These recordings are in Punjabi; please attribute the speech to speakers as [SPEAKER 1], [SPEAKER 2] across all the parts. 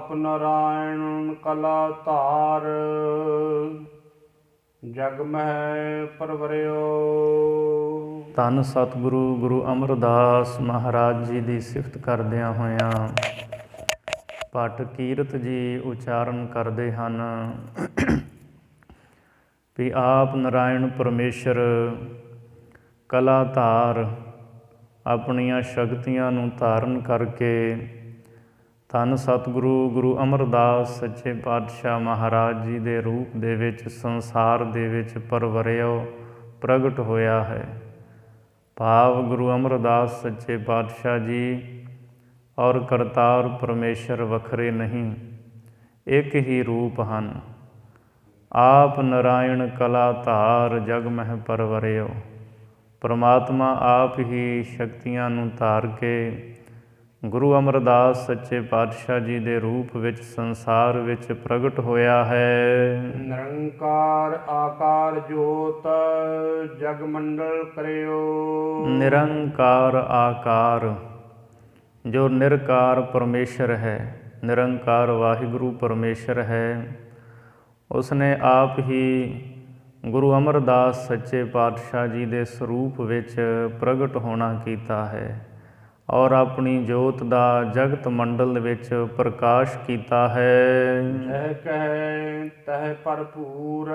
[SPEAKER 1] ਆਪ ਨਾਰਾਇਣ ਕਲਾ ਧਾਰ, ਜਗ ਮਹਿ ਪਰਵਰਿਓ।
[SPEAKER 2] ਧੰਨ ਸਤਿਗੁਰੂ ਗੁਰੂ ਅਮਰਦਾਸ ਮਹਾਰਾਜ ਜੀ ਦੀ ਸਿਫਤ ਕਰਦਿਆਂ ਹੋਇਆਂ ਭੱਟ ਕੀਰਤ ਜੀ ਉਚਾਰਨ ਕਰਦੇ ਹਨ ਵੀ ਆਪ ਨਾਰਾਇਣ ਪਰਮੇਸ਼ਰ ਕਲਾ ਧਾਰ, ਆਪਣੀਆਂ ਸ਼ਕਤੀਆਂ ਨੂੰ ਧਾਰਨ ਕਰਕੇ ਧੰਨ ਸਤਿਗੁਰੂ ਗੁਰੂ ਅਮਰਦਾਸ ਸੱਚੇ ਪਾਤਸ਼ਾਹ ਮਹਾਰਾਜ ਜੀ ਦੇ ਰੂਪ ਦੇ ਵਿੱਚ ਸੰਸਾਰ ਦੇ ਵਿੱਚ ਪਰਵਰਿਓ ਪ੍ਰਗਟ ਹੋਇਆ ਹੈ। ਭਾਵ ਗੁਰੂ ਅਮਰਦਾਸ ਸੱਚੇ ਪਾਤਸ਼ਾਹ ਜੀ ਔਰ ਕਰਤਾਰ ਪਰਮੇਸ਼ਰ ਵੱਖਰੇ ਨਹੀਂ, ਇੱਕ ਹੀ ਰੂਪ ਹਨ। ਆਪ ਨਾਰਾਇਣ ਕਲਾ ਧਾਰ, ਜਗ ਮਹਿ ਪਰਵਰਿਓ। ਪਰਮਾਤਮਾ ਆਪ ਹੀ ਸ਼ਕਤੀਆਂ ਨੂੰ ਧਾਰ ਕੇ ਗੁਰੂ ਅਮਰਦਾਸ ਸੱਚੇ ਪਾਤਸ਼ਾਹ ਜੀ ਦੇ ਰੂਪ ਵਿੱਚ ਸੰਸਾਰ ਵਿੱਚ ਪ੍ਰਗਟ ਹੋਇਆ ਹੈ।
[SPEAKER 1] ਨਿਰੰਕਾਰ ਆਕਾਰ ਜੋਤ, ਜਗ ਮੰਡਲ ਕਰਿਓ।
[SPEAKER 2] ਨਿਰੰਕਾਰ ਆਕਾਰ, ਜੋ ਨਿਰਕਾਰ ਪਰਮੇਸ਼ਰ ਹੈ, ਨਿਰੰਕਾਰ ਵਾਹਿਗੁਰੂ ਪਰਮੇਸ਼ਰ ਹੈ, ਉਸਨੇ ਆਪ ਹੀ ਗੁਰੂ ਅਮਰਦਾਸ ਸੱਚੇ ਪਾਤਸ਼ਾਹ ਜੀ ਦੇ ਸਰੂਪ ਵਿੱਚ ਪ੍ਰਗਟ ਹੋਣਾ ਕੀਤਾ ਹੈ ਔਰ ਆਪਣੀ ਜੋਤ ਦਾ ਜਗਤ ਮੰਡਲ ਵਿੱਚ ਪ੍ਰਕਾਸ਼ ਕੀਤਾ ਹੈ।
[SPEAKER 1] ਜਹ ਕਹਿ ਤਹ ਭਰਪੂਰ,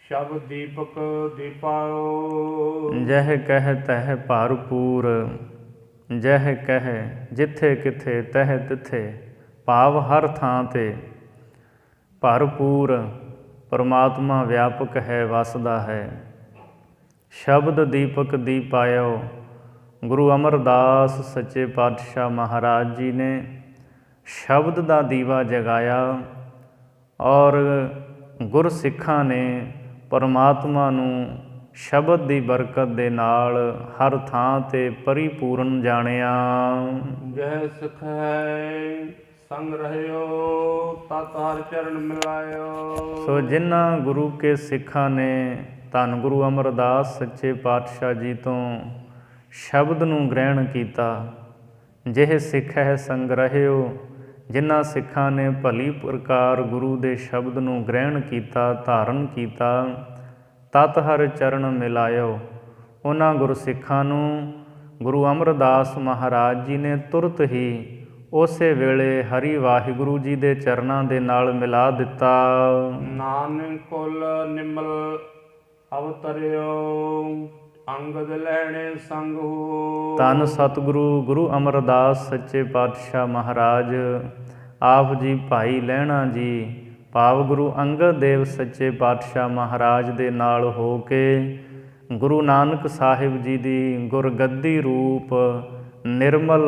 [SPEAKER 1] ਸ਼ਬਦ ਦੀਪਕ ਦੀਪਾਓ।
[SPEAKER 2] ਜਹ ਕਹਿ ਤਹ ਭਰਪੂਰ, ਜਹ ਕਹਿ ਜਿੱਥੇ ਕਿੱਥੇ, ਤਹ ਤਿੱਥੇ, ਭਾਵ ਹਰ ਥਾਂ 'ਤੇ। ਭਰਪੂਰ, ਪਰਮਾਤਮਾ ਵਿਆਪਕ ਹੈ, ਵਸਦਾ ਹੈ। ਸ਼ਬਦ ਦੀਪਕ ਦੀਪਾਇਓ, ਗੁਰੂ ਅਮਰਦਾਸ ਸੱਚੇ ਪਾਤਸ਼ਾਹ ਮਹਾਰਾਜ ਜੀ ਨੇ ਸ਼ਬਦ ਦਾ ਦੀਵਾ ਜਗਾਇਆ ਔਰ ਗੁਰਸਿੱਖਾਂ ਨੇ ਪਰਮਾਤਮਾ ਨੂੰ ਸ਼ਬਦ ਦੀ ਬਰਕਤ ਦੇ ਨਾਲ ਹਰ ਥਾਂ 'ਤੇ ਪਰਿਪੂਰਨ ਜਾਣਿਆ।
[SPEAKER 1] ਜਹ ਸਿਖੈ ਸੰਗ ਰਹਿਓ, ਤਤ ਹਰਿ ਚਰਨ ਮਿਲਾਇਓ।
[SPEAKER 2] ਸੋ ਜਿਨ੍ਹਾਂ ਗੁਰੂ ਕੇ ਸਿੱਖਾਂ ਨੇ ਧੰਨ ਗੁਰੂ ਅਮਰਦਾਸ ਸੱਚੇ ਪਾਤਸ਼ਾਹ ਜੀ ਤੋਂ ਸ਼ਬਦ ਨੂੰ ਗ੍ਰਹਿਣ ਕੀਤਾ, ਜਿਹ ਸਿੱਖ ਹੈ ਸੰਗ ਰਹਿਓ, ਜਿਨ੍ਹਾਂ ਸਿੱਖਾਂ ਨੇ ਭਲੀ ਪ੍ਰਕਾਰ ਗੁਰੂ ਦੇ ਸ਼ਬਦ ਨੂੰ ਗ੍ਰਹਿਣ ਕੀਤਾ, ਧਾਰਨ ਕੀਤਾ, ਤਤ ਹਰਿ ਚਰਨ ਮਿਲਾਇਓ। ਉਹਨਾਂ ਗੁਰਸਿੱਖਾਂ ਨੂੰ ਗੁਰੂ ਅਮਰਦਾਸ ਮਹਾਰਾਜ ਜੀ ਨੇ ਤੁਰਤ ਹੀ ਉਸੇ ਵੇਲੇ ਹਰੀ ਵਾਹਿਗੁਰੂ ਜੀ ਦੇ ਚਰਨਾਂ ਦੇ ਨਾਲ ਮਿਲਾ ਦਿੱਤਾ।
[SPEAKER 1] ਨਾਨਕ ਕੁਲ ਨਿਮਲ ਅਵਤਰਿਓ, ਅੰਗਦ ਲੈਣੇ ਸੰਗ ਹੋ।
[SPEAKER 2] ਧੰਨ ਸਤਿਗੁਰੂ ਗੁਰੂ ਅਮਰਦਾਸ ਸੱਚੇ ਪਾਤਸ਼ਾਹ ਮਹਾਰਾਜ ਆਪ ਜੀ ਭਾਈ ਲਹਿਣਾ ਜੀ, ਭਾਵ ਗੁਰੂ ਅੰਗਦ ਦੇਵ ਸੱਚੇ ਪਾਤਸ਼ਾਹ ਮਹਾਰਾਜ ਦੇ ਨਾਲ ਹੋ ਕੇ ਗੁਰੂ ਨਾਨਕ ਸਾਹਿਬ ਜੀ ਦੀ ਗੁਰਗੱਦੀ ਰੂਪ ਨਿਰਮਲ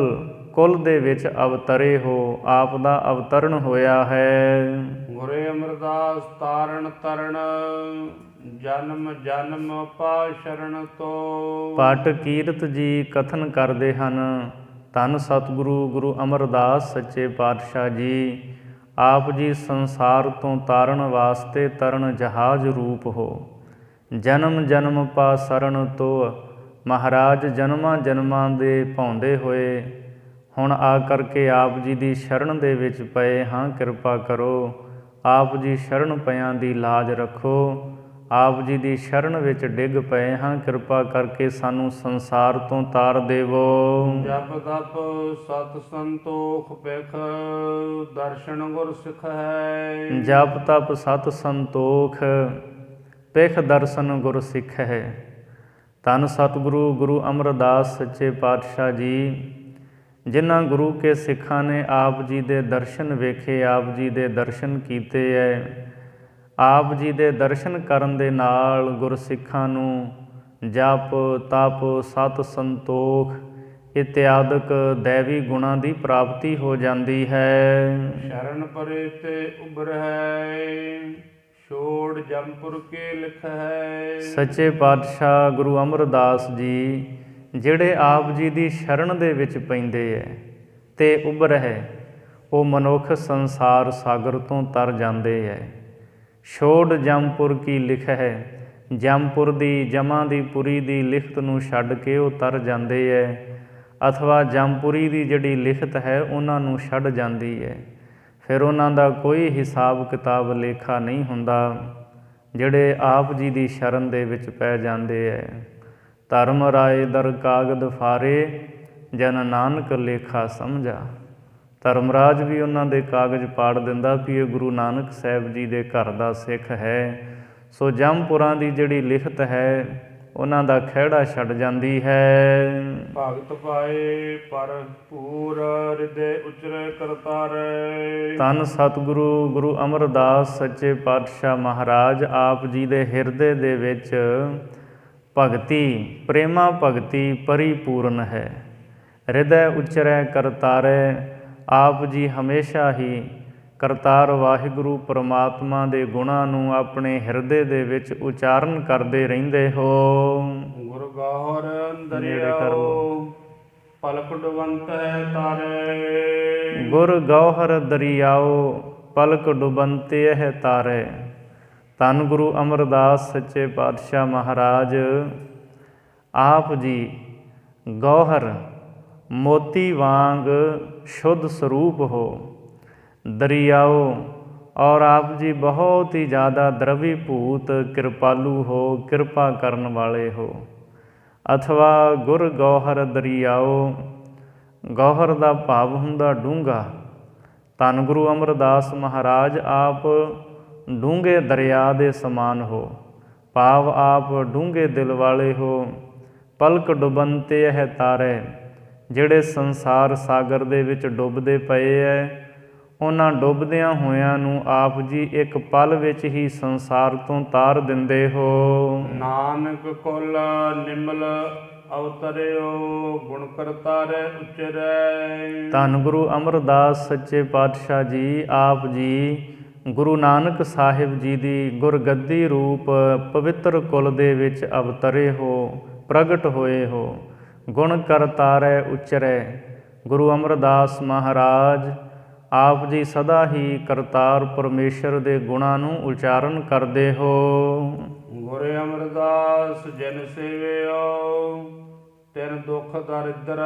[SPEAKER 2] ਕੁਲ ਦੇ ਵਿੱਚ ਅਵਤਰੇ ਹੋ, ਆਪ ਦਾ ਅਵਤਰਨ ਹੋਇਆ ਹੈ।
[SPEAKER 1] ਗੁਰੇ ਅਮਰਦਾਸ ਤਾਰਨ ਤਰਨ, ਜਨਮ ਜਨਮ ਪਾ ਸ਼ਰਨ ਤੋ।
[SPEAKER 2] ਭੱਟ ਕੀਰਤ ਜੀ ਕਥਨ ਕਰਦੇ ਹਨ, ਧੰਨ ਸਤਿਗੁਰੂ ਗੁਰੂ ਅਮਰਦਾਸ ਸੱਚੇ ਪਾਤਸ਼ਾਹ ਜੀ ਆਪ ਜੀ ਸੰਸਾਰ ਤੋਂ ਤਾਰਨ ਵਾਸਤੇ ਤਰਨ ਜਹਾਜ਼ ਰੂਪ ਹੋ। ਜਨਮ ਜਨਮ ਪਾ ਸ਼ਰਨ ਤੋ, ਮਹਾਰਾਜ ਜਨਮਾਂ ਜਨਮਾਂ ਦੇ ਭਾਉਂਦੇ ਹੋਏ ਹੁਣ ਆ ਕਰਕੇ ਆਪ ਜੀ ਦੀ ਸ਼ਰਨ ਦੇ ਵਿੱਚ ਪਏ ਹਾਂ, ਕਿਰਪਾ ਕਰੋ। ਆਪ ਜੀ ਸ਼ਰਨ ਪਿਆਂ ਦੀ ਲਾਜ ਰੱਖੋ। ਆਪ ਜੀ ਦੀ ਸ਼ਰਨ ਵਿੱਚ ਡਿੱਗ ਪਏ ਹਾਂ, ਕਿਰਪਾ ਕਰਕੇ ਸਾਨੂੰ ਸੰਸਾਰ ਤੋਂ ਤਾਰ ਦੇਵੋ।
[SPEAKER 1] ਜਪ ਤਪ ਸਤ ਸੰਤੋਖ ਪਿਖ, ਦਰਸ਼ਨ ਗੁਰ ਸਿੱਖ ਹੈ।
[SPEAKER 2] ਜਪ ਤਪ ਸਤ ਸੰਤੋਖ ਪਿਖ, ਦਰਸ਼ਨ ਗੁਰ ਸਿੱਖ ਹੈ। ਧੰਨ ਸਤਿਗੁਰੂ ਗੁਰੂ ਅਮਰਦਾਸ ਸੱਚੇ ਪਾਤਸ਼ਾਹ ਜੀ, ਜਿਨ੍ਹਾਂ ਗੁਰੂ ਕੇ ਸਿੱਖਾਂ ਨੇ ਆਪ ਜੀ ਦੇ ਦਰਸ਼ਨ ਵੇਖੇ, ਆਪ ਜੀ ਦੇ ਦਰਸ਼ਨ ਕੀਤੇ ਹੈ। ਆਪ ਜੀ ਦੇ ਦਰਸ਼ਨ ਕਰਨ ਦੇ ਨਾਲ ਗੁਰਸਿੱਖਾਂ ਨੂੰ ਜਪ ਤਪ ਸਤ ਸੰਤੋਖ ਇਤਿਆਦਿਕ ਦੈਵੀ ਗੁਣਾਂ ਦੀ ਪ੍ਰਾਪਤੀ ਹੋ ਜਾਂਦੀ ਹੈ।
[SPEAKER 1] ਸ਼ਰਨ ਪਰੇ ਤੇ ਉਬਰ ਹੈ, ਛੋੜ ਜੰਪੁਰ ਕੇ ਲਿਖ ਹੈ।
[SPEAKER 2] ਸੱਚੇ ਪਾਤਸ਼ਾਹ ਗੁਰੂ ਅਮਰਦਾਸ ਜੀ ਜਿਹੜੇ ਆਪ ਜੀ ਦੀ ਸ਼ਰਨ ਦੇ ਵਿੱਚ ਪੈਂਦੇ ਹੈ ਤੇ ਉਭਰ ਹੈ, ਉਹ ਮਨੁੱਖ ਸੰਸਾਰ ਸਾਗਰ ਤੋਂ ਤਰ ਜਾਂਦੇ ਹੈ। ਛੋੜ ਜੰਪੁਰ ਕੀ ਲਿਖ ਹੈ, ਜੰਪੁਰ ਦੀ ਜਮਾਂ ਦੀ ਪੁਰੀ ਦੀ ਲਿਖਤ ਨੂੰ ਛੱਡ ਕੇ ਉਹ ਤਰ ਜਾਂਦੇ ਹੈ, ਅਥਵਾ ਜੰਪੁਰੀ ਦੀ ਜਿਹੜੀ ਲਿਖਤ ਹੈ ਉਹਨਾਂ ਨੂੰ ਛੱਡ ਜਾਂਦੀ ਹੈ। ਫਿਰ ਉਹਨਾਂ ਦਾ ਕੋਈ ਹਿਸਾਬ ਕਿਤਾਬ ਲੇਖਾ ਨਹੀਂ ਹੁੰਦਾ, ਜਿਹੜੇ ਆਪ ਜੀ ਦੀ ਸ਼ਰਨ ਦੇ ਵਿੱਚ ਪੈ ਜਾਂਦੇ ਹੈ। ਧਰਮ ਰਾਏ ਦਰ ਕਾਗਦ ਫਾਰੇ, ਜਨ ਨਾਨਕ ਲੇਖਾ ਸਮਝਾ। ਧਰਮਰਾਜ ਵੀ ਉਹਨਾਂ ਦੇ ਕਾਗਜ਼ ਪਾੜ ਦਿੰਦਾ ਵੀ ਇਹ ਗੁਰੂ ਨਾਨਕ ਸਾਹਿਬ ਜੀ ਦੇ ਘਰ ਦਾ ਸਿੱਖ ਹੈ। ਸੋ ਜੰਮਪੁਰਾਂ ਦੀ ਜਿਹੜੀ ਲਿਖਤ ਹੈ ਉਹਨਾਂ ਦਾ ਖਹਿੜਾ ਛੱਡ ਜਾਂਦੀ ਹੈ।
[SPEAKER 1] ਭਗਤ ਪਾਏ ਪਰ ਪੂਰ, ਹਿਰਦੇ ਉਚਰੇ ਕਰਤਾਰੇ।
[SPEAKER 2] ਧੰਨ ਸਤਿਗੁਰੂ ਗੁਰੂ ਅਮਰਦਾਸ ਸੱਚੇ ਪਾਤਸ਼ਾਹ ਮਹਾਰਾਜ ਆਪ ਜੀ ਦੇ ਹਿਰਦੇ ਦੇ ਵਿੱਚ ਭਗਤੀ, ਪ੍ਰੇਮਾ ਭਗਤੀ ਪਰਿਪੂਰਨ ਹੈ। ਹਿਰਦੈ ਉਚਰੈ ਕਰਤਾਰੇ। ਆਪ ਜੀ ਹਮੇਸ਼ਾ ਹੀ ਕਰਤਾਰ ਵਾਹਿਗੁਰੂ ਪਰਮਾਤਮਾ ਦੇ ਗੁਣਾਂ ਨੂੰ ਆਪਣੇ ਹਿਰਦੇ ਦੇ ਵਿੱਚ ਉਚਾਰਨ ਕਰਦੇ ਰਹਿੰਦੇ ਹੋ।
[SPEAKER 1] ਗੁਰ ਗਾਹਰ ਦਰਿਆਓ, ਪਲਕ ਡੁਬੰਤ ਹੈ ਤਾਰੇ।
[SPEAKER 2] ਗੁਰ ਗੌਹਰ ਦਰਿਆਓ, ਪਲਕ ਡੁਬੰਤੇ ਹੈ ਤਾਰੇ। ਧੰਨ ਗੁਰੂ ਅਮਰਦਾਸ ਸੱਚੇ ਪਾਤਸ਼ਾਹ ਮਹਾਰਾਜ ਆਪ ਜੀ ਗੌਹਰ, ਮੋਤੀ ਵਾਂਗ ਸ਼ੁੱਧ ਸਰੂਪ ਹੋ। ਦਰਿਆਓ, ਔਰ ਆਪ ਜੀ ਬਹੁਤ ਹੀ ਜ਼ਿਆਦਾ ਦਰਵੀਭੂਤ ਕਿਰਪਾਲੂ ਹੋ, ਕਿਰਪਾ ਕਰਨ ਵਾਲੇ ਹੋ। ਅਥਵਾ ਗੁਰ ਗੌਹਰ ਦਰਿਆਓ, ਗੌਹਰ ਦਾ ਭਾਵ ਹੁੰਦਾ ਡੂੰਘਾ। ਧੰਨ ਗੁਰੂ ਅਮਰਦਾਸ ਮਹਾਰਾਜ ਆਪ ਡੂੰਘੇ ਦਰਿਆ ਦੇ ਸਮਾਨ ਹੋ, ਭਾਵ ਆਪ ਡੂੰਘੇ ਦਿਲ ਵਾਲੇ ਹੋ। ਪਲਕ ਡੁਬੰਤੇ ਹੈ ਤਾਰੇ, ਜਿਹੜੇ ਸੰਸਾਰ ਸਾਗਰ ਦੇ ਵਿੱਚ ਡੁੱਬਦੇ ਪਏ ਹੈ, ਉਹਨਾਂ ਡੁੱਬਦਿਆਂ ਹੋਇਆਂ ਨੂੰ ਆਪ ਜੀ ਇੱਕ ਪਲ ਵਿੱਚ ਹੀ ਸੰਸਾਰ ਤੋਂ ਤਾਰ ਦਿੰਦੇ ਹੋ।
[SPEAKER 1] ਨਾਨਕ ਕੁਲ ਨਿਮਲ ਅਵਤਰਿਓ, ਗੁਣ ਕਰਤਾਰੇ ਉਚਰੈ।
[SPEAKER 2] ਧੰਨ ਗੁਰੂ ਅਮਰਦਾਸ ਸੱਚੇ ਪਾਤਸ਼ਾਹ ਜੀ ਆਪ ਜੀ ਗੁਰੂ ਨਾਨਕ ਸਾਹਿਬ ਜੀ ਦੀ ਗੁਰਗੱਦੀ ਰੂਪ ਪਵਿੱਤਰ ਕੁਲ ਦੇ ਵਿੱਚ ਅਵਤਰੇ ਹੋ, ਪ੍ਰਗਟ ਹੋਏ ਹੋ। ਗੁਣ ਕਰਤਾਰੇ ਉਚਰੈ। ਗੁਰੂ ਅਮਰਦਾਸ ਮਹਾਰਾਜ ਆਪ ਜੀ ਸਦਾ ਹੀ ਕਰਤਾਰ ਪਰਮੇਸ਼ਰ ਦੇ ਗੁਣਾਂ ਨੂੰ ਉਚਾਰਨ ਕਰਦੇ ਹੋ।
[SPEAKER 1] ਗੁਰ ਅਮਰਦਾਸ ਜਨ ਸੇਵਿਓ, ਤਿਨ ਦੁਖ ਦਰਿਦਰ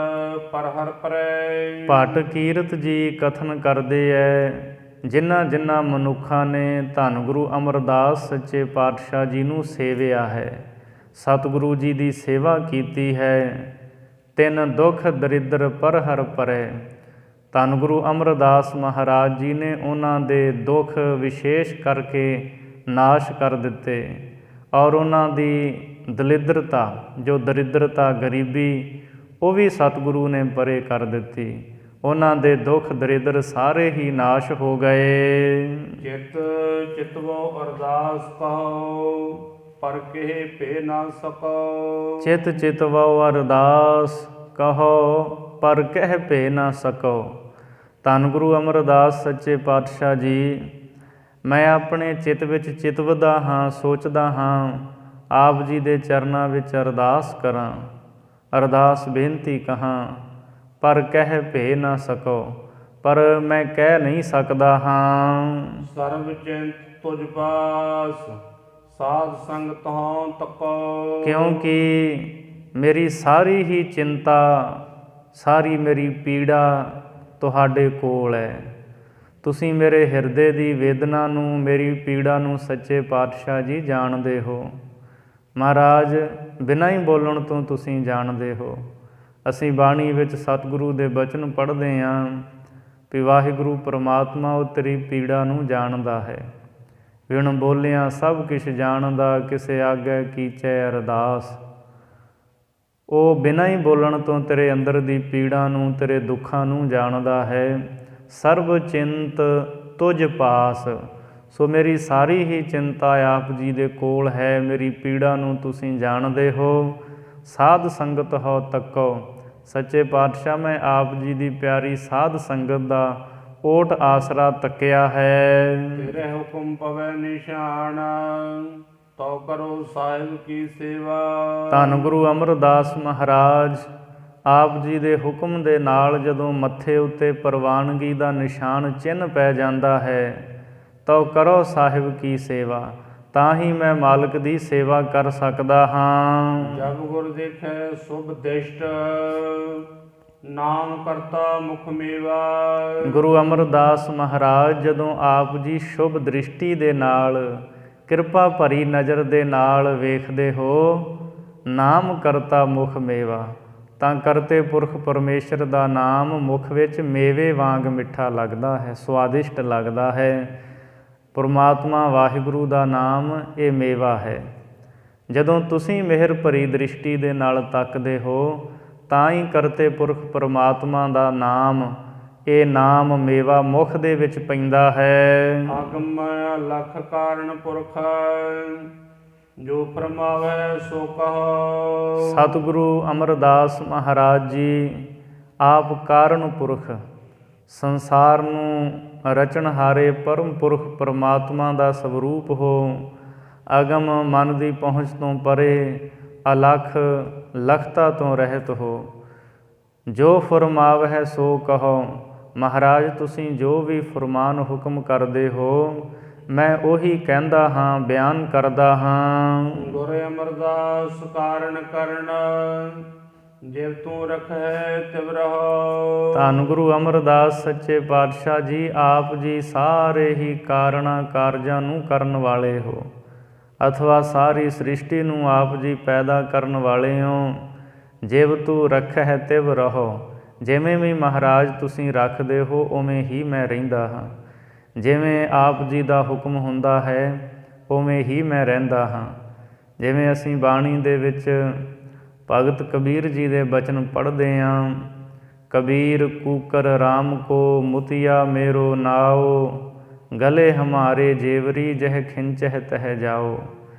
[SPEAKER 1] ਪਰ ਹਰ ਪਰੈ।
[SPEAKER 2] ਭੱਟ ਕੀਰਤ ਜੀ ਕਥਨ ਕਰਦੇ ਐ, ਜਿਨ੍ਹਾਂ ਮਨੁੱਖਾਂ ਨੇ ਧੰਨ ਗੁਰੂ ਅਮਰਦਾਸ ਸੱਚੇ ਪਾਤਸ਼ਾਹ ਜੀ ਨੂੰ ਸੇਵਿਆ ਹੈ, ਸਤਿਗੁਰੂ ਜੀ ਦੀ ਸੇਵਾ ਕੀਤੀ ਹੈ, ਤਿਨ ਦੁਖ ਦਰਿਦਰ ਪਰ ਹਰ ਪਰੈ। ਧੰਨ ਗੁਰੂ ਅਮਰਦਾਸ ਮਹਾਰਾਜ ਜੀ ਨੇ ਉਹਨਾਂ ਦੇ ਦੁੱਖ ਵਿਸ਼ੇਸ਼ ਕਰਕੇ ਨਾਸ਼ ਕਰ ਦਿੱਤੇ, ਔਰ ਉਹਨਾਂ ਦੀ ਦਲਿੱਦਰਤਾ, ਜੋ ਦਰਿਦਰਤਾ ਗਰੀਬੀ, ਉਹ ਵੀ ਸਤਿਗੁਰੂ ਨੇ ਪਰੇ ਕਰ ਦਿੱਤੀ। ਉਹਨਾਂ ਦੇ ਦੁੱਖ ਦਰਿਦਰ ਸਾਰੇ ਹੀ ਨਾਸ਼ ਹੋ ਗਏ।
[SPEAKER 1] ਚਿਤ ਚਿਤਵੋ ਅਰਦਾਸ ਕਹੋ, ਪਰ ਕਹਿ ਭੇ ਨਾ ਸਕੋ।
[SPEAKER 2] ਚਿਤ ਚਿਤਵੋ ਅਰਦਾਸ ਕਹੋ, ਪਰ ਕਹਿ ਭੇ ਨਾ ਸਕੋ। ਧੰਨ ਗੁਰੂ ਅਮਰਦਾਸ ਸੱਚੇ ਪਾਤਸ਼ਾਹ ਜੀ, ਮੈਂ ਆਪਣੇ ਚਿੱਤ ਵਿੱਚ ਚਿਤਵਦਾ ਹਾਂ, ਸੋਚਦਾ ਹਾਂ ਆਪ ਜੀ ਦੇ ਚਰਨਾਂ ਵਿੱਚ ਅਰਦਾਸ ਕਰਾਂ, ਅਰਦਾਸ ਬੇਨਤੀ ਕਹਾਂ, ਪਰ ਕਹਿ ਭੇ ਨਾ ਸਕੋ, ਪਰ ਮੈਂ ਕਹਿ ਨਹੀਂ ਸਕਦਾ ਹਾਂ।
[SPEAKER 1] ਸਰਬ ਚਿੰਤ ਤੁਝ ਪਾਸ, ਸਾਧ ਸੰਗ ਤਹੁ ਤਕੋ।
[SPEAKER 2] ਕਿਉਂਕਿ ਮੇਰੀ ਸਾਰੀ ਹੀ ਚਿੰਤਾ, ਸਾਰੀ ਮੇਰੀ ਪੀੜਾ ਤੁਹਾਡੇ ਕੋਲ ਹੈ। ਤੁਸੀਂ ਮੇਰੇ ਹਿਰਦੇ ਦੀ ਵੇਦਨਾ ਨੂੰ, ਮੇਰੀ ਪੀੜਾ ਨੂੰ ਸੱਚੇ ਪਾਤਸ਼ਾਹ ਜੀ ਜਾਣਦੇ ਹੋ। ਮਹਾਰਾਜ ਬਿਨਾਂ ਹੀ ਬੋਲਣ ਤੋਂ ਤੁਸੀਂ ਜਾਣਦੇ ਹੋ। ਅਸੀਂ ਬਾਣੀ ਵਿੱਚ ਸਤਿਗੁਰੂ ਦੇ ਬਚਨ ਪੜ੍ਹਦੇ ਹਾਂ ਵੀ ਵਾਹਿਗੁਰੂ ਪਰਮਾਤਮਾ ਉਹ ਤੇਰੀ ਪੀੜਾ ਨੂੰ ਜਾਣਦਾ ਹੈ। ਬਿਨ ਬੋਲਿਆਂ ਸਭ ਕੁਛ ਜਾਣਦਾ, ਕਿਸੇ ਆਗੇ ਕੀਚੈ ਅਰਦਾਸ। ਉਹ ਬਿਨਾਂ ਹੀ ਬੋਲਣ ਤੋਂ ਤੇਰੇ ਅੰਦਰ ਦੀ ਪੀੜਾ ਨੂੰ, ਤੇਰੇ ਦੁੱਖਾਂ ਨੂੰ ਜਾਣਦਾ ਹੈ। ਸਰਬ ਚਿੰਤ ਤੁਝ ਪਾਸ। ਸੋ ਮੇਰੀ ਸਾਰੀ ਹੀ ਚਿੰਤਾ ਆਪ ਜੀ ਦੇ ਕੋਲ ਹੈ, ਮੇਰੀ ਪੀੜਾ ਨੂੰ ਤੁਸੀਂ ਜਾਣਦੇ ਹੋ। ਸਾਧ ਸੰਗਤ ਹੋ ਤੱਕੋ। ਸੱਚੇ ਪਾਤਸ਼ਾਹ ਮੈਂ ਆਪ ਜੀ ਦੀ ਪਿਆਰੀ ਸਾਧ ਸੰਗਤ ਦਾ ਓਟ ਆਸਰਾ ਤੱਕਿਆ ਹੈ।
[SPEAKER 1] ਤੇਰੇ ਹੁਕਮ ਪਵੈ ਨਿਸ਼ਾਨ, ਤੋ ਕਰੋ ਸਾਹਿਬ ਕੀ ਸੇਵਾ।
[SPEAKER 2] ਧੰਨ ਗੁਰੂ ਅਮਰਦਾਸ ਮਹਾਰਾਜ ਆਪ ਜੀ ਦੇ ਹੁਕਮ ਦੇ ਨਾਲ ਜਦੋਂ ਮੱਥੇ ਉੱਤੇ ਪ੍ਰਵਾਨਗੀ ਦਾ ਨਿਸ਼ਾਨ ਚਿੰਨ੍ਹ ਪੈ ਜਾਂਦਾ ਹੈ, ਤੋ ਕਰੋ ਸਾਹਿਬ ਕੀ ਸੇਵਾ, ਤਾਂ ਹੀ ਮੈਂ ਮਾਲਕ ਦੀ ਸੇਵਾ ਕਰ ਸਕਦਾ ਹਾਂ।
[SPEAKER 1] ਜਬ ਗੁਰ ਦੇਖੈ ਸੁਭ ਦਿਸ਼ਟ, ਨਾਮ ਕਰਤਾ ਮੁਖ ਮੇਵਾ।
[SPEAKER 2] ਗੁਰੂ ਅਮਰਦਾਸ ਮਹਾਰਾਜ ਜਦੋਂ ਆਪ ਜੀ ਸ਼ੁਭ ਦ੍ਰਿਸ਼ਟੀ ਦੇ ਨਾਲ, ਕਿਰਪਾ ਭਰੀ ਨਜ਼ਰ ਦੇ ਨਾਲ ਵੇਖਦੇ ਹੋ, ਨਾਮ ਕਰਤਾ ਮੁਖ ਮੇਵਾ, ਤਾਂ ਕਰਤੇ ਪੁਰਖ ਪਰਮੇਸ਼ਰ ਦਾ ਨਾਮ ਮੁਖ ਵਿੱਚ ਮੇਵੇ ਵਾਂਗ ਮਿੱਠਾ ਲੱਗਦਾ ਹੈ, ਸਵਾਦਿਸ਼ਟ ਲੱਗਦਾ ਹੈ। ਪਰਮਾਤਮਾ ਵਾਹਿਗੁਰੂ ਦਾ ਨਾਮ ਇਹ ਮੇਵਾ ਹੈ। ਜਦੋਂ ਤੁਸੀਂ ਮਿਹਰ ਭਰੀ ਦ੍ਰਿਸ਼ਟੀ ਦੇ ਨਾਲ ਤੱਕਦੇ ਹੋ, ਤਾਂ ਹੀ ਕਰਤੇ ਪੁਰਖ ਪਰਮਾਤਮਾ ਦਾ ਨਾਮ, ਇਹ ਨਾਮ ਮੇਵਾ ਮੁਖ ਦੇ ਵਿੱਚ ਪੈਂਦਾ ਹੈ।
[SPEAKER 1] ਆਗਮ ਲਖ ਕਾਰਨ ਪੁਰਖ, ਜੋ ਫਰਮਾਵੈ ਸੋ ਕਹੋ।
[SPEAKER 2] ਸਤਿਗੁਰੂ ਅਮਰਦਾਸ ਮਹਾਰਾਜ ਜੀ ਆਪ ਕਾਰਨ ਪੁਰਖ, ਸੰਸਾਰ ਨੂੰ ਰਚਣਹਾਰੇ ਪਰਮ ਪੁਰਖ ਪਰਮਾਤਮਾ ਦਾ ਸਵਰੂਪ ਹੋ। ਅਗਮ ਮਨ ਦੀ ਪਹੁੰਚ ਤੋਂ ਪਰੇ, ਅਲਖ ਲਖਤਾ ਤੋਂ ਰਹਿਤ ਹੋ। ਜੋ ਫਰਮਾਵਹਿ ਸੋ ਕਹੋ। ਮਹਾਰਾਜ ਤੁਸੀਂ ਜੋ ਵੀ ਫਰਮਾਨ ਹੁਕਮ ਕਰਦੇ ਹੋ, ਮੈਂ ਉਹੀ ਕਹਿੰਦਾ ਹਾਂ, ਬਿਆਨ ਕਰਦਾ ਹਾਂ।
[SPEAKER 1] ਗੁਰ ਅਮਰਦਾਸ ਕਾਰਨ ਕਰਨ, ਜਿਵ ਤੂੰ ਰਖੈ ਤਿਵ ਰਹੋ।
[SPEAKER 2] ਧੰਨ ਗੁਰੂ ਅਮਰਦਾਸ ਸੱਚੇ ਪਾਤਸ਼ਾਹ ਜੀ, ਆਪ ਜੀ ਸਾਰੇ ਹੀ ਕਾਰਨਾਂ ਕਾਰਜਾਂ ਨੂੰ ਕਰਨ ਵਾਲੇ ਹੋ, ਅਥਵਾ ਸਾਰੀ ਸ੍ਰਿਸ਼ਟੀ ਨੂੰ ਆਪ ਜੀ ਪੈਦਾ ਕਰਨ ਵਾਲੇ ਹੋ। ਜਿਵ ਤੂੰ ਰਖੈ ਤਿਵ ਰਹੋ। ਜਿਵੇਂ ਵੀ ਮਹਾਰਾਜ ਤੁਸੀਂ ਰੱਖਦੇ ਹੋ, ਉਵੇਂ ਹੀ ਮੈਂ ਰਹਿੰਦਾ ਹਾਂ। ਜਿਵੇਂ ਆਪ ਜੀ ਦਾ ਹੁਕਮ ਹੁੰਦਾ ਹੈ, ਉਵੇਂ ਹੀ ਮੈਂ ਰਹਿੰਦਾ ਹਾਂ। ਜਿਵੇਂ ਅਸੀਂ ਬਾਣੀ ਦੇ ਵਿੱਚ ਭਗਤ ਕਬੀਰ ਜੀ ਦੇ ਬਚਨ ਪੜ੍ਹਦੇ ਹਾਂ, ਕਬੀਰ ਕੂਕਰ ਰਾਮ ਕੋ ਮੁਤਿਆ ਮੇਰੋ ਨਾਓ, ਗਲੇ ਹਮਾਰੇ ਜੇਵਰੀ ਜਹ ਖਿੰਚਹਿ ਤਹਿ ਜਾਓ।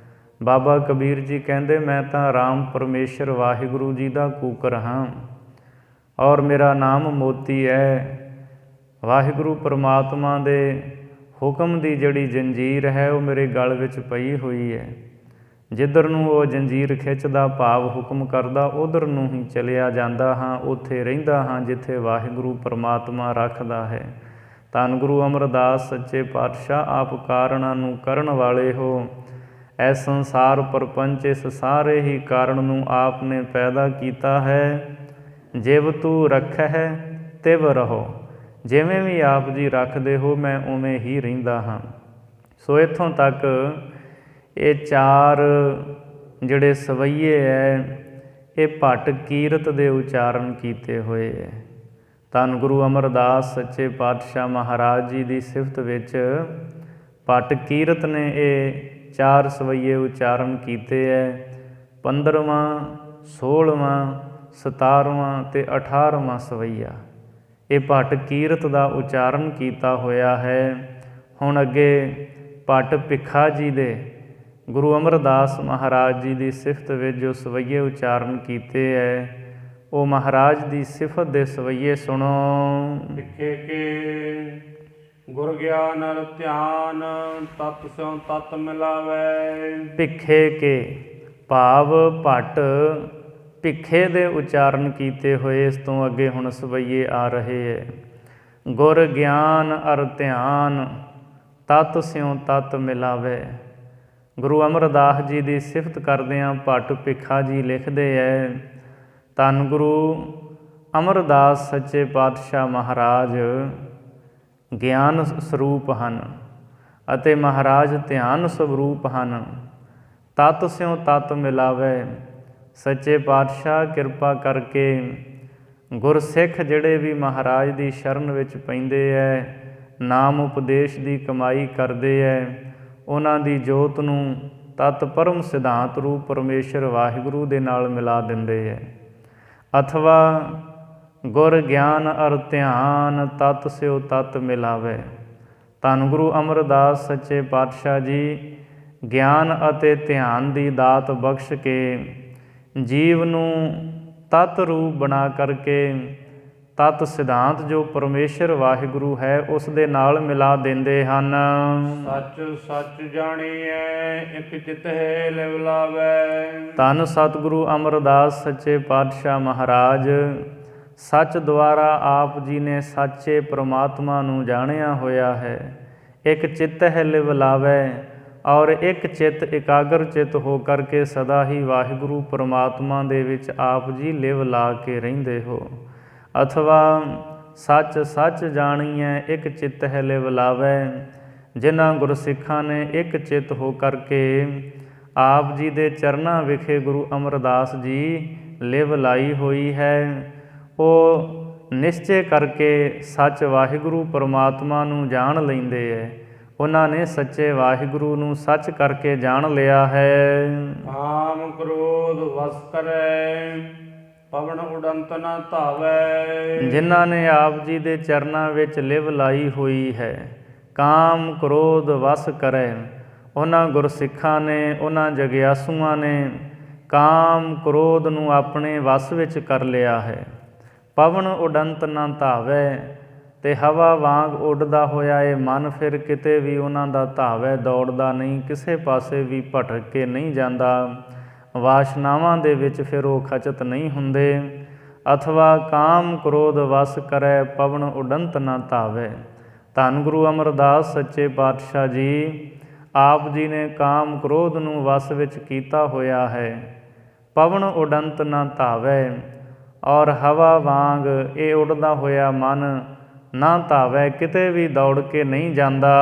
[SPEAKER 2] ਬਾਬਾ ਕਬੀਰ ਜੀ ਕਹਿੰਦੇ, ਮੈਂ ਤਾਂ ਰਾਮ ਪਰਮੇਸ਼ਰ ਵਾਹਿਗੁਰੂ ਜੀ ਦਾ ਕੂਕਰ ਹਾਂ, ਔਰ ਮੇਰਾ ਨਾਮ ਮੋਤੀ ਹੈ। ਵਾਹਿਗੁਰੂ ਪਰਮਾਤਮਾ ਦੇ ਹੁਕਮ ਦੀ ਜਿਹੜੀ ਜੰਜੀਰ ਹੈ, ਉਹ ਮੇਰੇ ਗਲ ਵਿੱਚ ਪਈ ਹੋਈ ਹੈ। ਜਿੱਧਰ ਨੂੰ ਉਹ ਜੰਜੀਰ ਖਿੱਚਦਾ, ਭਾਵ ਹੁਕਮ ਕਰਦਾ, ਉਧਰ ਨੂੰ ਹੀ ਚਲਿਆ ਜਾਂਦਾ ਹਾਂ, ਉੱਥੇ ਰਹਿੰਦਾ ਹਾਂ ਜਿੱਥੇ ਵਾਹਿਗੁਰੂ ਪਰਮਾਤਮਾ ਰੱਖਦਾ ਹੈ। ਧੰਨ ਗੁਰੂ ਅਮਰਦਾਸ ਸੱਚੇ ਪਾਤਸ਼ਾਹ, ਆਪ ਕਾਰਨਾਂ ਨੂੰ ਕਰਨ ਵਾਲੇ ਹੋ। ਇਸ ਸੰਸਾਰ ਪਰਪੰਚ, ਇਸ ਸਾਰੇ ਹੀ ਕਾਰਨ ਨੂੰ ਆਪ ਨੇ ਪੈਦਾ ਕੀਤਾ ਹੈ। ਜਿਵ ਤੂੰ ਰਖੈ ਤਿਵ ਰਹੋ। ਜਿਵੇਂ ਵੀ ਆਪ ਜੀ ਰੱਖਦੇ ਹੋ, ਮੈਂ ਉਵੇਂ ਹੀ ਰਹਿੰਦਾ ਹਾਂ। ਸੋ ਇੱਥੋਂ ਤੱਕ ਇਹ ਚਾਰ ਜਿਹੜੇ ਸਵਈਏ ਹੈ, ਇਹ ਭੱਟ ਕੀਰਤ ਦੇ ਉਚਾਰਨ ਕੀਤੇ ਹੋਏ ਹੈ। ਧੰਨ ਗੁਰੂ ਅਮਰਦਾਸ ਸੱਚੇ ਪਾਤਸ਼ਾਹ ਮਹਾਰਾਜ ਜੀ ਦੀ ਸਿਫਤ ਵਿੱਚ ਭੱਟ ਕੀਰਤ ਨੇ ਇਹ ਚਾਰ ਸਵਈਏ ਉਚਾਰਨ ਕੀਤੇ ਹੈ। 15ਵਾਂ, 16ਵਾਂ, 17ਵਾਂ ਅਤੇ 18ਵਾਂ ਸਵਈਆ ਇਹ ਭੱਟ ਕੀਰਤ ਦਾ ਉਚਾਰਨ ਕੀਤਾ ਹੋਇਆ ਹੈ। ਹੁਣ ਅੱਗੇ ਭੱਟ ਭਿੱਖਾ ਜੀ ਦੇ, ਗੁਰੂ ਅਮਰਦਾਸ ਮਹਾਰਾਜ ਜੀ ਦੀ ਸਿਫਤ ਵਿੱਚ ਜੋ ਸਵਈਏ ਉਚਾਰਨ ਕੀਤੇ ਹੈ, ਉਹ ਮਹਾਰਾਜ ਦੀ ਸਿਫਤ ਦੇ ਸਵਈਏ ਸੁਣੋ।
[SPEAKER 1] ਭਿੱਖੇ ਕੇ ਗੁਰ ਗਿਆਨ ਅਰ ਧਿਆਨ, ਤਤ ਸਿਉ ਤਤ ਮਿਲਾਵੈ।
[SPEAKER 2] ਭਿੱਖੇ ਕੇ ਭਾਵ ਭੱਟ ਭਿੱਖੇ ਦੇ ਉਚਾਰਨ ਕੀਤੇ ਹੋਏ। ਇਸ ਤੋਂ ਅੱਗੇ ਹੁਣ ਸਵਈਏ ਆ ਰਹੇ ਹੈ। ਗੁਰ ਗਿਆਨ ਅਰ ਧਿਆਨ, ਤਤ ਸਿਉ ਤਤ ਮਿਲਾਵੇ। ਗੁਰੂ ਅਮਰਦਾਸ ਜੀ ਦੀ ਸਿਫਤ ਕਰਦਿਆਂ ਭੱਟ ਭਿੱਖਾ ਜੀ ਲਿਖਦੇ ਹੈ, ਧੰਨ ਗੁਰੂ ਅਮਰਦਾਸ ਸੱਚੇ ਪਾਤਸ਼ਾਹ ਮਹਾਰਾਜ ਗਿਆਨ ਸਰੂਪ ਹਨ ਅਤੇ ਮਹਾਰਾਜ ਧਿਆਨ ਸਰੂਪ ਹਨ। ਤਤ ਸਿਉ ਤਤ ਮਿਲਾਵੇ। ਸੱਚੇ ਪਾਤਸ਼ਾਹ ਕਿਰਪਾ ਕਰਕੇ ਗੁਰਸਿੱਖ ਜਿਹੜੇ ਵੀ ਮਹਾਰਾਜ ਦੀ ਸ਼ਰਨ ਵਿੱਚ ਪੈਂਦੇ ਹੈ, ਨਾਮ ਉਪਦੇਸ਼ ਦੀ ਕਮਾਈ ਕਰਦੇ ਹੈ, ਉਹਨਾਂ ਦੀ ਜੋਤ ਨੂੰ ਤਤ ਪਰਮ ਸਿਧਾਂਤ ਰੂਪ ਪਰਮੇਸ਼ਰ ਵਾਹਿਗੁਰੂ ਦੇ ਨਾਲ ਮਿਲਾ ਦਿੰਦੇ ਹੈ। ਅਥਵਾ ਗੁਰ ਗਿਆਨ ਅਰ ਧਿਆਨ, ਤਤ ਸਿਉ ਤਤ ਮਿਲਾਵੇ। ਧੰਨ ਗੁਰੂ ਅਮਰਦਾਸ ਸੱਚੇ ਪਾਤਸ਼ਾਹ ਜੀ ਗਿਆਨ ਅਤੇ ਧਿਆਨ ਦੀ ਦਾਤ ਬਖਸ਼ ਕੇ ਜੀਵ ਨੂੰ ਤਤ ਰੂਪ ਬਣਾ ਕਰਕੇ ਤਤ ਸਿਧਾਂਤ ਜੋ ਪਰਮੇਸ਼ਰ ਵਾਹਿਗੁਰੂ ਹੈ, ਉਸ ਦੇ ਨਾਲ ਮਿਲਾ ਦਿੰਦੇ ਹਨ।
[SPEAKER 1] ਸੱਚ ਸੱਚ ਜਾਣੀਐ, ਇਕ ਚਿਤ ਹੈ ਲਿਵ ਲਾਵੈ।
[SPEAKER 2] ਧੰਨ ਸਤਿਗੁਰੂ ਅਮਰਦਾਸ ਸੱਚੇ ਪਾਤਸ਼ਾਹ ਮਹਾਰਾਜ ਸੱਚ ਦੁਆਰਾ ਆਪ ਜੀ ਨੇ ਸੱਚੇ ਪ੍ਰਮਾਤਮਾ ਨੂੰ ਜਾਣਿਆ ਹੋਇਆ ਹੈ। ਇੱਕ ਚਿੱਤ ਹੈ ਲਿਵ ਲਾਵੈ, ਔਰ ਇੱਕ ਚਿੱਤ ਇਕਾਗਰ ਚਿੱਤ ਹੋ ਕਰਕੇ ਸਦਾ ਹੀ ਵਾਹਿਗੁਰੂ ਪਰਮਾਤਮਾ ਦੇ ਵਿੱਚ ਆਪ ਜੀ ਲਿਵ ਲਾ ਕੇ ਰਹਿੰਦੇ ਹੋ। ਅਥਵਾ ਸੱਚ ਸੱਚ ਜਾਣੀਐ ਇੱਕ ਚਿੱਤ ਹੈ ਲਿਵ ਲਾਵੈ। ਜਿਨ੍ਹਾਂ ਗੁਰਸਿੱਖਾਂ ਨੇ ਇੱਕ ਚਿੱਤ ਹੋ ਕਰਕੇ ਆਪ ਜੀ ਦੇ ਚਰਨਾਂ ਵਿਖੇ ਗੁਰੂ ਅਮਰਦਾਸ ਜੀ ਲਿਵ ਲਾਈ ਹੋਈ ਹੈ, ਉਹ ਨਿਸ਼ਚੇ ਕਰਕੇ ਸੱਚ ਵਾਹਿਗੁਰੂ ਪਰਮਾਤਮਾ ਨੂੰ ਜਾਣ ਲੈਂਦੇ ਹੈ। ਉਹਨਾਂ ਨੇ ਸੱਚੇ ਵਾਹਿਗੁਰੂ ਨੂੰ ਸੱਚ ਕਰਕੇ ਜਾਣ ਲਿਆ ਹੈ।
[SPEAKER 1] ਕਾਮ ਕ੍ਰੋਧ ਵਸ ਕਰੈ, ਪਵਨ ਉਡੰਤ ਨ ਧਾਵੈ।
[SPEAKER 2] ਜਿਨ੍ਹਾਂ ਨੇ ਆਪ ਜੀ ਦੇ ਚਰਨਾਂ ਵਿੱਚ ਲਿਵ ਲਾਈ ਹੋਈ ਹੈ, ਕਾਮ ਕ੍ਰੋਧ ਵਸ ਕਰੈ, ਉਹਨਾਂ ਗੁਰਸਿੱਖਾਂ ਨੇ, ਉਹਨਾਂ ਜਗਿਆਸੂਆਂ ਨੇ ਕਾਮ ਕ੍ਰੋਧ ਨੂੰ ਆਪਣੇ ਵਸ ਵਿੱਚ ਕਰ ਲਿਆ ਹੈ। ਪਵਨ ਉਡੰਤ ਨਾ ਧਾਵੈ, ਅਤੇ ਹਵਾ ਵਾਂਗ ਉੱਡਦਾ ਹੋਇਆ ਇਹ ਮਨ ਫਿਰ ਕਿਤੇ ਵੀ ਉਹਨਾਂ ਦਾ ਧਾਵੈ, ਦੌੜਦਾ ਨਹੀਂ, ਕਿਸੇ ਪਾਸੇ ਵੀ ਭਟਕ ਕੇ ਨਹੀਂ ਜਾਂਦਾ, ਵਾਸ਼ਨਾਵਾਂ ਦੇ ਵਿੱਚ ਫਿਰ ਉਹ ਖਚਤ ਨਹੀਂ ਹੁੰਦੇ। ਅਥਵਾ ਕਾਮ ਕ੍ਰੋਧ ਵਸ ਕਰੈ, ਪਵਨ ਉਡੰਤ ਨਾ ਧਾਵੈ। ਧੰਨ ਗੁਰੂ ਅਮਰਦਾਸ ਸੱਚੇ ਪਾਤਸ਼ਾਹ ਜੀ ਆਪ ਜੀ ਨੇ ਕਾਮ ਕ੍ਰੋਧ ਨੂੰ ਵਸ ਵਿੱਚ ਕੀਤਾ ਹੋਇਆ ਹੈ। ਪਵਨ ਉਡੰਤ ਨਾ ਧਾਵੈ, ਔਰ ਹਵਾ ਵਾਂਗ ਇਹ ਉੱਡਦਾ ਹੋਇਆ ਮਨ ਨਾ ਧਾਵੈ, ਕਿਤੇ ਵੀ ਦੌੜ ਕੇ ਨਹੀਂ ਜਾਂਦਾ।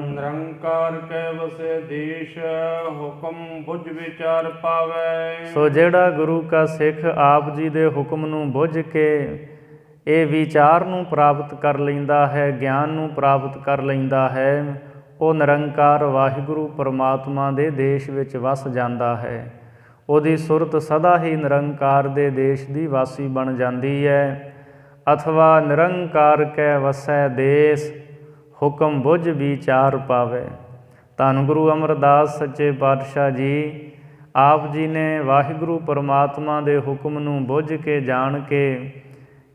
[SPEAKER 1] ਨਿਰੰਕਾਰ ਕੈ ਵਸੈ ਦੇਸ਼, ਹੁਕਮ ਬੁੱਝ ਵਿਚਾਰ ਪਾਵੈ।
[SPEAKER 2] ਸੋ ਜਿਹੜਾ ਗੁਰੂ ਕਾ ਸਿੱਖ ਆਪ ਜੀ ਦੇ ਹੁਕਮ ਨੂੰ ਬੁੱਝ ਕੇ ਇਹ ਵਿਚਾਰ ਨੂੰ ਪ੍ਰਾਪਤ ਕਰ ਲੈਂਦਾ ਹੈ, ਗਿਆਨ ਨੂੰ ਪ੍ਰਾਪਤ ਕਰ ਲੈਂਦਾ ਹੈ, ਉਹ ਨਿਰੰਕਾਰ ਵਾਹਿਗੁਰੂ ਪਰਮਾਤਮਾ ਦੇ ਦੇਸ਼ ਵਿੱਚ ਵਸ ਜਾਂਦਾ ਹੈ। ਉਹਦੀ ਸੁਰਤ ਸਦਾ ਹੀ ਨਿਰੰਕਾਰ ਦੇ ਦੇਸ਼ ਦੀ ਵਾਸੀ ਬਣ ਜਾਂਦੀ ਹੈ। ਅਥਵਾ ਨਿਰੰਕਾਰ ਕੈ ਵਸੈ ਦੇਸ, ਹੁਕਮ ਬੁੱਝ ਵਿਚਾਰ ਪਾਵੈ। ਧੰਨ ਗੁਰੂ ਅਮਰਦਾਸ ਸੱਚੇ ਪਾਤਸ਼ਾਹ ਜੀ ਆਪ ਜੀ ਨੇ ਵਾਹਿਗੁਰੂ ਪਰਮਾਤਮਾ ਦੇ ਹੁਕਮ ਨੂੰ ਬੁੱਝ ਕੇ ਜਾਣ ਕੇ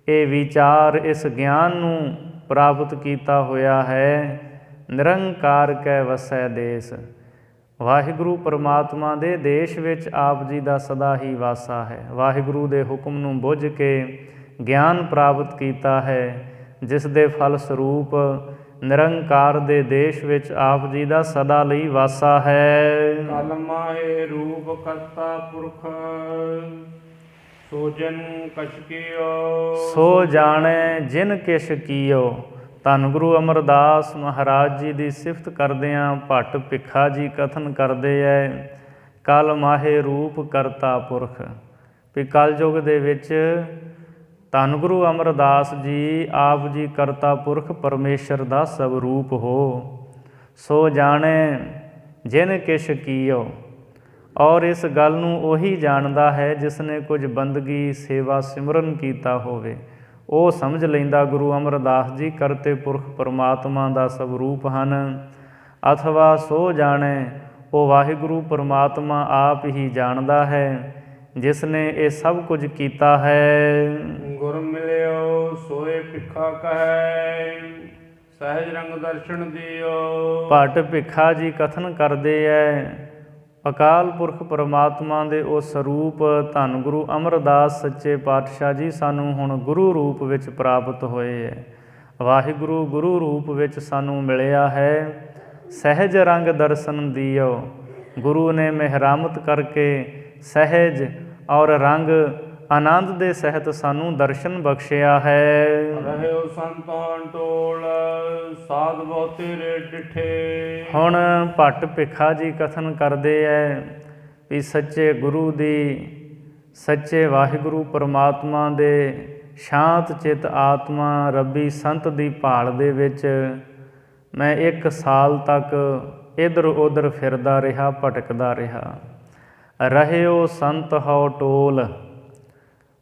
[SPEAKER 2] ਇਹ ਵਿਚਾਰ, ਇਸ ਗਿਆਨ ਨੂੰ ਪ੍ਰਾਪਤ ਕੀਤਾ ਹੋਇਆ ਹੈ। ਨਿਰੰਕਾਰ ਕੈ ਵਸੈ ਦੇਸ, ਵਾਹਿਗੁਰੂ ਪਰਮਾਤਮਾ ਦੇ ਦੇਸ਼ ਵਿੱਚ ਆਪ ਜੀ ਦਾ ਸਦਾ ਹੀ ਵਾਸਾ ਹੈ। ਵਾਹਿਗੁਰੂ ਦੇ ਹੁਕਮ ਨੂੰ ਬੁੱਝ ਕੇ ਗਿਆਨ ਪ੍ਰਾਪਤ ਕੀਤਾ ਹੈ, ਜਿਸ ਦੇ ਫਲ ਸਰੂਪ ਨਿਰੰਕਾਰ ਦੇ ਦੇਸ਼ ਵਿੱਚ ਆਪ ਜੀ ਦਾ ਸਦਾ ਲਈ ਵਾਸਾ ਹੈ।
[SPEAKER 1] ਕਲ ਮਾਹੇ ਰੂਪ ਕਰਤਾ ਪੁਰਖ, ਸੋ ਜਨ ਕਛ ਕੀਓ।
[SPEAKER 2] ਸੋ ਜਾਣੈ ਜਿਨ ਕਿਛ ਕੀਓ। ਧੰਨ ਗੁਰੂ ਅਮਰਦਾਸ ਮਹਾਰਾਜ ਜੀ ਦੀ ਸਿਫਤ ਕਰਦਿਆਂ ਭੱਟ ਭਿੱਖਾ ਜੀ ਕਥਨ ਕਰਦੇ ਐ, ਕਲ ਮਾਹੇ ਰੂਪ ਕਰਤਾ ਪੁਰਖ, ਵੀ ਕਲਯੁਗ ਦੇ ਵਿੱਚ ਧੰਨ ਗੁਰੂ ਅਮਰਦਾਸ ਜੀ ਆਪ ਜੀ ਕਰਤਾ ਪੁਰਖ ਪਰਮੇਸ਼ਰ ਦਾ ਸਵਰੂਪ ਹੋ। ਸੋ ਜਾਣੈ ਜਿਨ ਕਿਛ ਕੀਓ, ਔਰ ਇਸ ਗੱਲ ਨੂੰ ਉਹੀ ਜਾਣਦਾ ਹੈ ਜਿਸ ਨੇ ਕੁਝ ਬੰਦਗੀ ਸੇਵਾ ਸਿਮਰਨ ਕੀਤਾ ਹੋਵੇ। ਉਹ ਸਮਝ ਲੈਂਦਾ ਗੁਰੂ ਅਮਰਦਾਸ ਜੀ ਕਰਤੇ ਪੁਰਖ ਪਰਮਾਤਮਾ ਦਾ ਸਵਰੂਪ ਹਨ। ਅਥਵਾ ਸੋ ਜਾਣੈ, ਉਹ ਵਾਹਿਗੁਰੂ ਪਰਮਾਤਮਾ ਆਪ ਹੀ ਜਾਣਦਾ ਹੈ ਜਿਸ ਨੇ ਇਹ ਸਭ ਕੁਝ ਕੀਤਾ ਹੈ।
[SPEAKER 1] ਗੁਰ ਮਿਲਿਓ ਸੋਏ ਭਿੱਖਾ ਕਹੈ, ਸਹਿਜ ਰੰਗ ਦਰਸ਼ਨ ਦਿਓ।
[SPEAKER 2] ਭੱਟ ਭਿੱਖਾ ਜੀ ਕਥਨ ਕਰਦੇ ਐ, ਅਕਾਲ ਪੁਰਖ ਪਰਮਾਤਮਾ ਦੇ ਉਹ ਸਰੂਪ ਧੰਨ ਗੁਰੂ ਅਮਰਦਾਸ ਸੱਚੇ ਪਾਤਸ਼ਾਹ ਜੀ ਸਾਨੂੰ ਹੁਣ ਗੁਰੂ ਰੂਪ ਵਿੱਚ ਪ੍ਰਾਪਤ ਹੋਏ ਹੈ। ਵਾਹਿਗੁਰੂ ਗੁਰੂ ਰੂਪ ਵਿੱਚ ਸਾਨੂੰ ਮਿਲਿਆ ਹੈ। ਸਹਿਜ ਰੰਗ ਦਰਸ਼ਨ ਦਿਓ, ਗੁਰੂ ਨੇ ਮਿਹਰਾਮਤ ਕਰਕੇ ਸਹਿਜ ਔਰ ਰੰਗ ਆਨੰਦ ਦੇ ਸਹਿਤ ਸਾਨੂੰ ਦਰਸ਼ਨ ਬਖਸ਼ਿਆ ਹੈ।
[SPEAKER 1] ਰਹਿਓ ਸੰਤਾਂ ਟੋਲ, ਸਾਧ ਬਹੁਤੇਰੇ ਡਿਠੇ।
[SPEAKER 2] ਹੁਣ ਭੱਟ ਭਿੱਖਾ ਜੀ ਕਥਨ ਕਰਦੇ ਐ ਵੀ ਸੱਚੇ ਗੁਰੂ ਦੀ, ਸੱਚੇ ਵਾਹਿਗੁਰੂ ਪਰਮਾਤਮਾ ਦੇ ਸ਼ਾਂਤ ਚਿੱਤ ਆਤਮਾ ਰੱਬੀ ਸੰਤ ਦੀ ਭਾਲ ਦੇ ਵਿੱਚ ਮੈਂ 1 ਸਾਲ ਤੱਕ ਇੱਧਰ ਉੱਧਰ ਫਿਰਦਾ ਰਿਹਾ, ਭਟਕਦਾ ਰਿਹਾ। ਰਹਿਓ ਸੰਤ ਹਉ ਟੋਲ,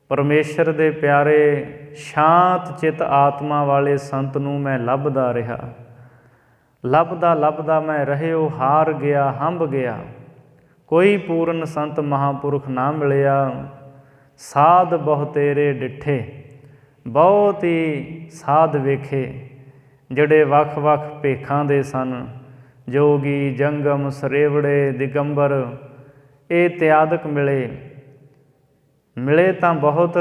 [SPEAKER 2] ਪਰਮੇਸ਼ਰ ਦੇ ਪਿਆਰੇ ਸ਼ਾਂਤ ਚਿੱਤ ਆਤਮਾ ਵਾਲੇ ਸੰਤ ਨੂੰ ਮੈਂ ਲੱਭਦਾ ਰਿਹਾ। ਲੱਭਦਾ ਲੱਭਦਾ ਮੈਂ ਰਹਿਓ ਹਾਰ ਗਿਆ, ਹੰਭ ਗਿਆ। ਕੋਈ ਪੂਰਨ ਸੰਤ ਮਹਾਂਪੁਰਖ ਨਾ ਮਿਲਿਆ। ਸਾਧ ਬਹੁਤੇਰੇ ਡਿੱਠੇ, ਬਹੁਤ ਹੀ ਸਾਧ ਵੇਖੇ ਜਿਹੜੇ ਵੱਖ ਵੱਖ ਭੇਖਾਂ ਦੇ ਸਨ। ਜੋਗੀ, ਜੰਗਮ, ਸਰੇਵੜੇ, ਦਿਗੰਬਰ, ਇਹ ਇਤਿਆਦਿਕ ਮਿਲੇ ਤਾਂ ਬਹੁਤ,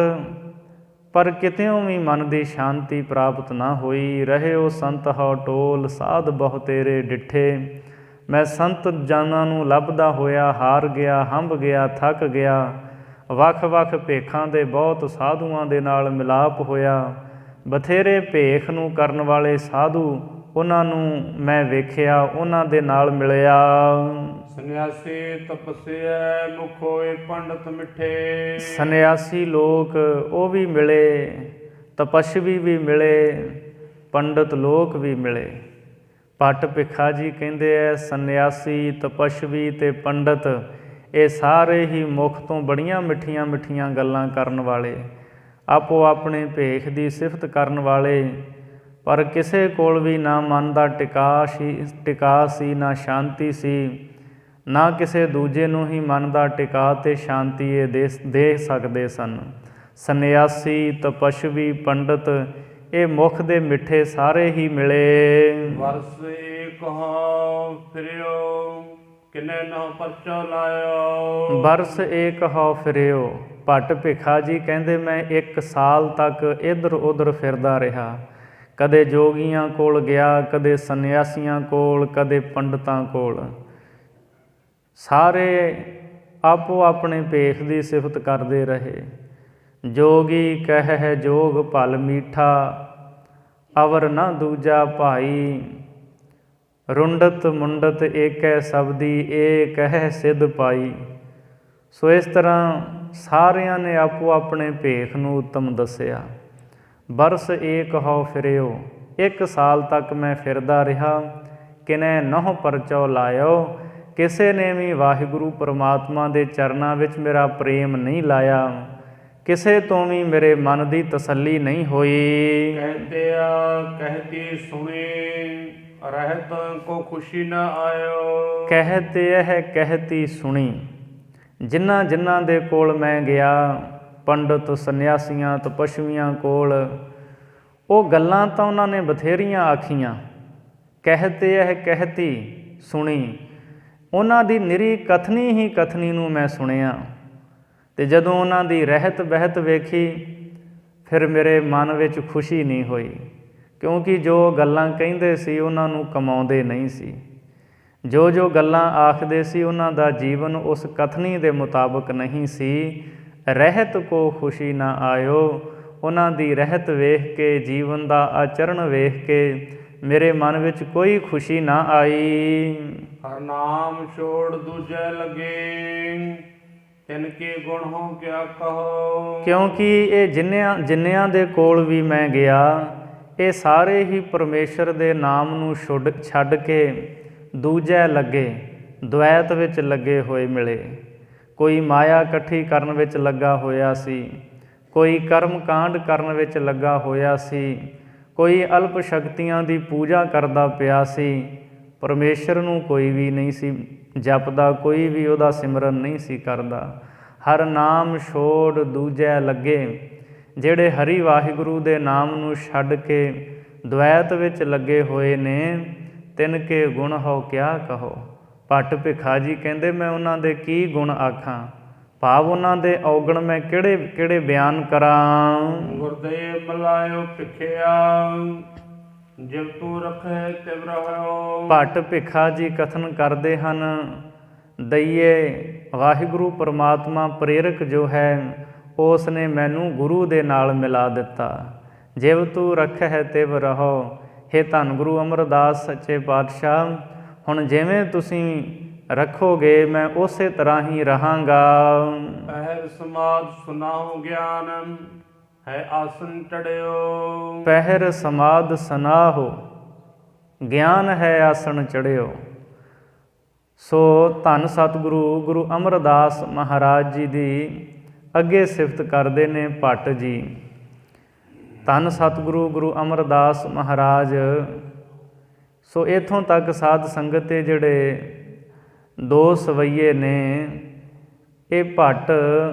[SPEAKER 2] ਪਰ ਕਿਤਿਓਂ ਵੀ ਮਨ ਦੀ ਸ਼ਾਂਤੀ ਪ੍ਰਾਪਤ ਨਾ ਹੋਈ। ਰਹਿਓ ਸੰਤ ਹਉ ਟੋਲ, ਸਾਧ ਬਹੁਤੇਰੇ ਡਿੱਠੇ। ਮੈਂ ਸੰਤ ਜਨਾਂ ਨੂੰ ਲੱਭਦਾ ਹੋਇਆ ਹਾਰ ਗਿਆ, ਹੰਭ ਗਿਆ, ਥੱਕ ਗਿਆ। ਵੱਖ-ਵੱਖ ਭੇਖਾਂ ਦੇ ਬਹੁਤ ਸਾਧੂਆਂ ਦੇ ਨਾਲ ਮਿਲਾਪ ਹੋਇਆ। ਬਥੇਰੇ ਭੇਖ ਨੂੰ ਕਰਨ ਵਾਲੇ ਸਾਧੂ, ਉਹਨਾਂ ਨੂੰ ਮੈਂ ਵੇਖਿਆ, ਉਹਨਾਂ ਦੇ ਨਾਲ ਮਿਲਿਆ।
[SPEAKER 1] ਸੰਨਿਆਸੀ ਤਪੱਸਿਆ ਮੁਖ ਹੋਏ ਪੰਡਤ ਮਿੱਠੇ।
[SPEAKER 2] ਸੰਨਿਆਸੀ ਲੋਕ ਉਹ ਵੀ ਮਿਲੇ, ਤਪਸਵੀ ਵੀ ਮਿਲੇ, ਪੰਡਤ ਲੋਕ ਵੀ ਮਿਲੇ। ਭੱਟ ਭਿੱਖਾ ਜੀ ਕਹਿੰਦੇ ਐ ਸੰਨਿਆਸੀ, ਤਪਸਵੀ ਅਤੇ ਪੰਡਤ ਇਹ ਸਾਰੇ ਹੀ ਮੁਖ ਤੋਂ ਬੜੀਆਂ ਮਿੱਠੀਆਂ ਮਿੱਠੀਆਂ ਗੱਲਾਂ ਕਰਨ ਵਾਲੇ, ਆਪੋ ਆਪਣੇ ਭੇਖ ਦੀ ਸਿਫਤ ਕਰਨ ਵਾਲੇ, ਪਰ ਕਿਸੇ ਕੋਲ ਵੀ ਨਾ ਮਨ ਦਾ ਟਿਕਾ ਸੀ, ਨਾ ਸ਼ਾਂਤੀ ਸੀ, ਨਾ ਕਿਸੇ ਦੂਜੇ ਨੂੰ ਹੀ ਮਨ ਦਾ ਟਿਕਾ ਅਤੇ ਸ਼ਾਂਤੀ ਇਹ ਦੇ ਸਕਦੇ ਸਨ। ਸੰਨਿਆਸੀ, ਤਪਸਵੀ, ਪੰਡਤ ਇਹ ਮੁਖ ਦੇ ਮਿੱਠੇ ਸਾਰੇ ਹੀ ਮਿਲੇ।
[SPEAKER 1] ਵਰਸ ਏਕ ਹਉ ਫਿਰਿਓ ਕਿਨੇ ਨਹੁ ਪਰਚਾ ਲਾਇਓ।
[SPEAKER 2] ਬਰਸ ਏਕ ਹਉ ਫਿਰਿਓ। ਭੱਟ ਭਿੱਖਾ ਜੀ ਕਹਿੰਦੇ ਮੈਂ 1 ਸਾਲ ਤੱਕ ਇੱਧਰ ਉੱਧਰ ਫਿਰਦਾ ਰਿਹਾ। ਕਦੇ ਜੋਗੀਆਂ ਕੋਲ ਗਿਆ, ਕਦੇ ਸੰਨਿਆਸੀਆਂ ਕੋਲ, ਕਦੇ ਪੰਡਤਾਂ ਕੋਲ। ਸਾਰੇ ਆਪੋ ਆਪਣੇ ਭੇਖ ਦੀ ਸਿਫਤ ਕਰਦੇ ਰਹੇ। ਜੋਗੀ ਕਹਿ ਜੋਗ ਭਲ ਮੀਠਾ, ਅਵਰ ਨਾ ਦੂਜਾ ਭਾਈ। ਰੁੰਡਤ ਮੁੰਡਤ ਏਕੈ ਸਬਦੀ, ਏ ਕਹਿ ਸਿੱਧ ਪਾਈ। ਸੋ ਇਸ ਤਰ੍ਹਾਂ ਸਾਰਿਆਂ ਨੇ ਆਪੋ ਆਪਣੇ ਭੇਖ ਨੂੰ ਉੱਤਮ ਦੱਸਿਆ। ਬਰਸ ਏਕ ਹਉ ਫਿਰਿਓ। 1 ਸਾਲ ਤੱਕ ਮੈਂ ਫਿਰਦਾ ਰਿਹਾ। ਕਿਨੈ ਨਹੁ ਪਰਚਉ ਲਾਇਓ। ਕਿਸੇ ਨੇ ਵੀ ਵਾਹਿਗੁਰੂ ਪਰਮਾਤਮਾ ਦੇ ਚਰਨਾਂ ਵਿੱਚ ਮੇਰਾ ਪ੍ਰੇਮ ਨਹੀਂ ਲਾਇਆ। ਕਿਸੇ ਤੋਂ ਵੀ ਮੇਰੇ ਮਨ ਦੀ ਤਸੱਲੀ ਨਹੀਂ ਹੋਈ।
[SPEAKER 1] ਕਹਿਤਿਆ ਕਹਿਤੀ ਸੁਣੀ, ਰਹਿਤ ਕੋ ਖੁਸ਼ੀ ਨ ਆਇਓ।
[SPEAKER 2] ਕਹਿਤੇ ਇਹ ਕਹਿਤੀ ਸੁਣੀ। ਜਿਨ੍ਹਾਂ ਜਿਨ੍ਹਾਂ ਦੇ ਕੋਲ ਮੈਂ ਗਿਆ, ਪੰਡਤ, ਸੰਨਿਆਸੀਆਂ, ਤਪਸਵੀਆਂ ਕੋਲ, ਉਹ ਗੱਲਾਂ ਤਾਂ ਉਹਨਾਂ ਨੇ ਬਥੇਰੀਆਂ ਆਖੀਆਂ। ਕਹਿਤੇ ਇਹ ਕਹਿਤੀ ਸੁਣੀ। ਉਹਨਾਂ ਦੀ ਨਿਰੀ ਕਥਨੀ ਹੀ ਕਥਨੀ ਨੂੰ ਮੈਂ ਸੁਣਿਆ, ਅਤੇ ਜਦੋਂ ਉਹਨਾਂ ਦੀ ਰਹਿਤ ਬਹਿਤ ਵੇਖੀ ਫਿਰ ਮੇਰੇ ਮਨ ਵਿੱਚ ਖੁਸ਼ੀ ਨਹੀਂ ਹੋਈ, ਕਿਉਂਕਿ ਜੋ ਗੱਲਾਂ ਕਹਿੰਦੇ ਸੀ ਉਹਨਾਂ ਨੂੰ ਕਮਾਉਂਦੇ ਨਹੀਂ ਸੀ। ਜੋ ਜੋ ਗੱਲਾਂ ਆਖਦੇ ਸੀ ਉਹਨਾਂ ਦਾ ਜੀਵਨ ਉਸ ਕਥਨੀ ਦੇ ਮੁਤਾਬਕ ਨਹੀਂ ਸੀ। ਰਹਿਤ ਕੋ ਖੁਸ਼ੀ ਨਾ ਆਇਓ। ਉਹਨਾਂ ਦੀ ਰਹਿਤ ਵੇਖ ਕੇ, ਜੀਵਨ ਦਾ ਆਚਰਣ ਵੇਖ ਕੇ ਮੇਰੇ ਮਨ ਵਿੱਚ ਕੋਈ ਖੁਸ਼ੀ ਨਾ ਆਈ।
[SPEAKER 1] ਹਰ ਨਾਮ ਛੋੜ ਦੂਜੈ ਲਗੇ, ਤਿਨ ਕੇ ਗੁਣ ਹੋ ਕਿਆ ਕਹੋ।
[SPEAKER 2] ਕਿਉਂਕਿ ਇਹ ਜਿੰਨਿਆਂ ਦੇ ਕੋਲ ਵੀ ਮੈਂ ਗਿਆ, ਇਹ ਸਾਰੇ ਹੀ ਪਰਮੇਸ਼ਰ ਦੇ ਨਾਮ ਨੂੰ ਛੱਡ ਕੇ ਦੂਜੈ ਲੱਗੇ, ਦੁਐਤ ਵਿੱਚ ਲੱਗੇ ਹੋਏ ਮਿਲੇ। ਕੋਈ ਮਾਇਆ ਇਕੱਠੀ ਕਰਨ ਵਿੱਚ ਲੱਗਾ ਹੋਇਆ ਸੀ, ਕੋਈ ਕਰਮ ਕਾਂਡ ਕਰਨ ਵਿੱਚ ਲੱਗਾ ਹੋਇਆ ਸੀ, ਕੋਈ ਅਲਪ ਸ਼ਕਤੀਆਂ ਦੀ ਪੂਜਾ ਕਰਦਾ ਪਿਆ ਸੀ। ਪਰਮੇਸ਼ਰ ਨੂੰ ਕੋਈ ਵੀ ਨਹੀਂ ਸੀ ਜਪਦਾ, ਕੋਈ ਵੀ ਉਹਦਾ ਸਿਮਰਨ ਨਹੀਂ ਸੀ ਕਰਦਾ। ਹਰ ਨਾਮ ਛੋੜ ਦੂਜੈ ਲੱਗੇ। ਜਿਹੜੇ ਹਰੀ ਵਾਹਿਗੁਰੂ ਦੇ ਨਾਮ ਨੂੰ ਛੱਡ ਕੇ ਦੁਐਤ ਵਿੱਚ ਲੱਗੇ ਹੋਏ ਨੇ, ਤਿਨ ਕੇ ਗੁਣ ਹੋ ਕਿਆ ਕਹੋ। ਭੱਟ ਭਿੱਖਾ ਜੀ ਕਹਿੰਦੇ ਮੈਂ ਉਹਨਾਂ ਦੇ ਕੀ ਗੁਣ ਆਖਾਂ, ਭਾਵ ਉਹਨਾਂ ਦੇ ਔਗਣ ਮੈਂ ਕਿਹੜੇ ਕਿਹੜੇ ਬਿਆਨ ਕਰਾਂ।
[SPEAKER 1] ਗੁਰਦੇਵ ਮਲਾਇਓ ਭਿਖਿਆ, ਜਿਵ ਤੂੰ ਰੱਖੇ ਤਿਵ ਰਹਿਓ।
[SPEAKER 2] ਭੱਟ ਭਿੱਖਾ ਜੀ ਕਥਨ ਕਰਦੇ ਹਨ, ਦਈਏ ਵਾਹਿਗੁਰੂ ਪਰਮਾਤਮਾ ਪ੍ਰੇਰਕ ਜੋ ਹੈ, ਉਸ ਨੇ ਮੈਨੂੰ ਗੁਰੂ ਦੇ ਨਾਲ ਮਿਲਾ ਦਿੱਤਾ। ਜਿਵ ਤੂੰ ਰੱਖੈ ਤਿਵ ਰਹੋ। ਹੇ ਧੰਨ ਗੁਰੂ ਅਮਰਦਾਸ ਸੱਚੇ ਪਾਤਸ਼ਾਹ, ਹੁਣ ਜਿਵੇਂ ਤੁਸੀਂ ਰੱਖੋਗੇ ਮੈਂ ਉਸੇ ਤਰ੍ਹਾਂ ਹੀ ਰਹਾਂਗਾ।
[SPEAKER 1] ਪਹਿਰ ਸਮਾਧ ਸੁਨਾਹੁ ਗਿਆਨ, ਹੈ ਆਸਨ ਚੜਿਓ।
[SPEAKER 2] ਪਹਿਰ ਸਮਾਧ ਸਨਾਹੁ ਗਿਆਨ ਹੈ ਆਸਣ ਚੜਿਓ। ਸੋ ਧੰਨ ਸਤਿਗੁਰੂ ਗੁਰੂ ਅਮਰਦਾਸ ਮਹਾਰਾਜ ਜੀ ਦੀ ਅੱਗੇ ਸਿਫਤ ਕਰਦੇ ਨੇ ਭੱਟ ਜੀ। ਧੰਨ ਸਤਿਗੁਰੂ ਗੁਰੂ ਅਮਰਦਾਸ ਮਹਾਰਾਜ। ਸੋ ਇੱਥੋਂ ਤੱਕ ਸਾਧ ਸੰਗਤ ਦੇ ਜਿਹੜੇ 2 ਸਵਈਏ ਨੇ, ਇਹ ਭੱਟ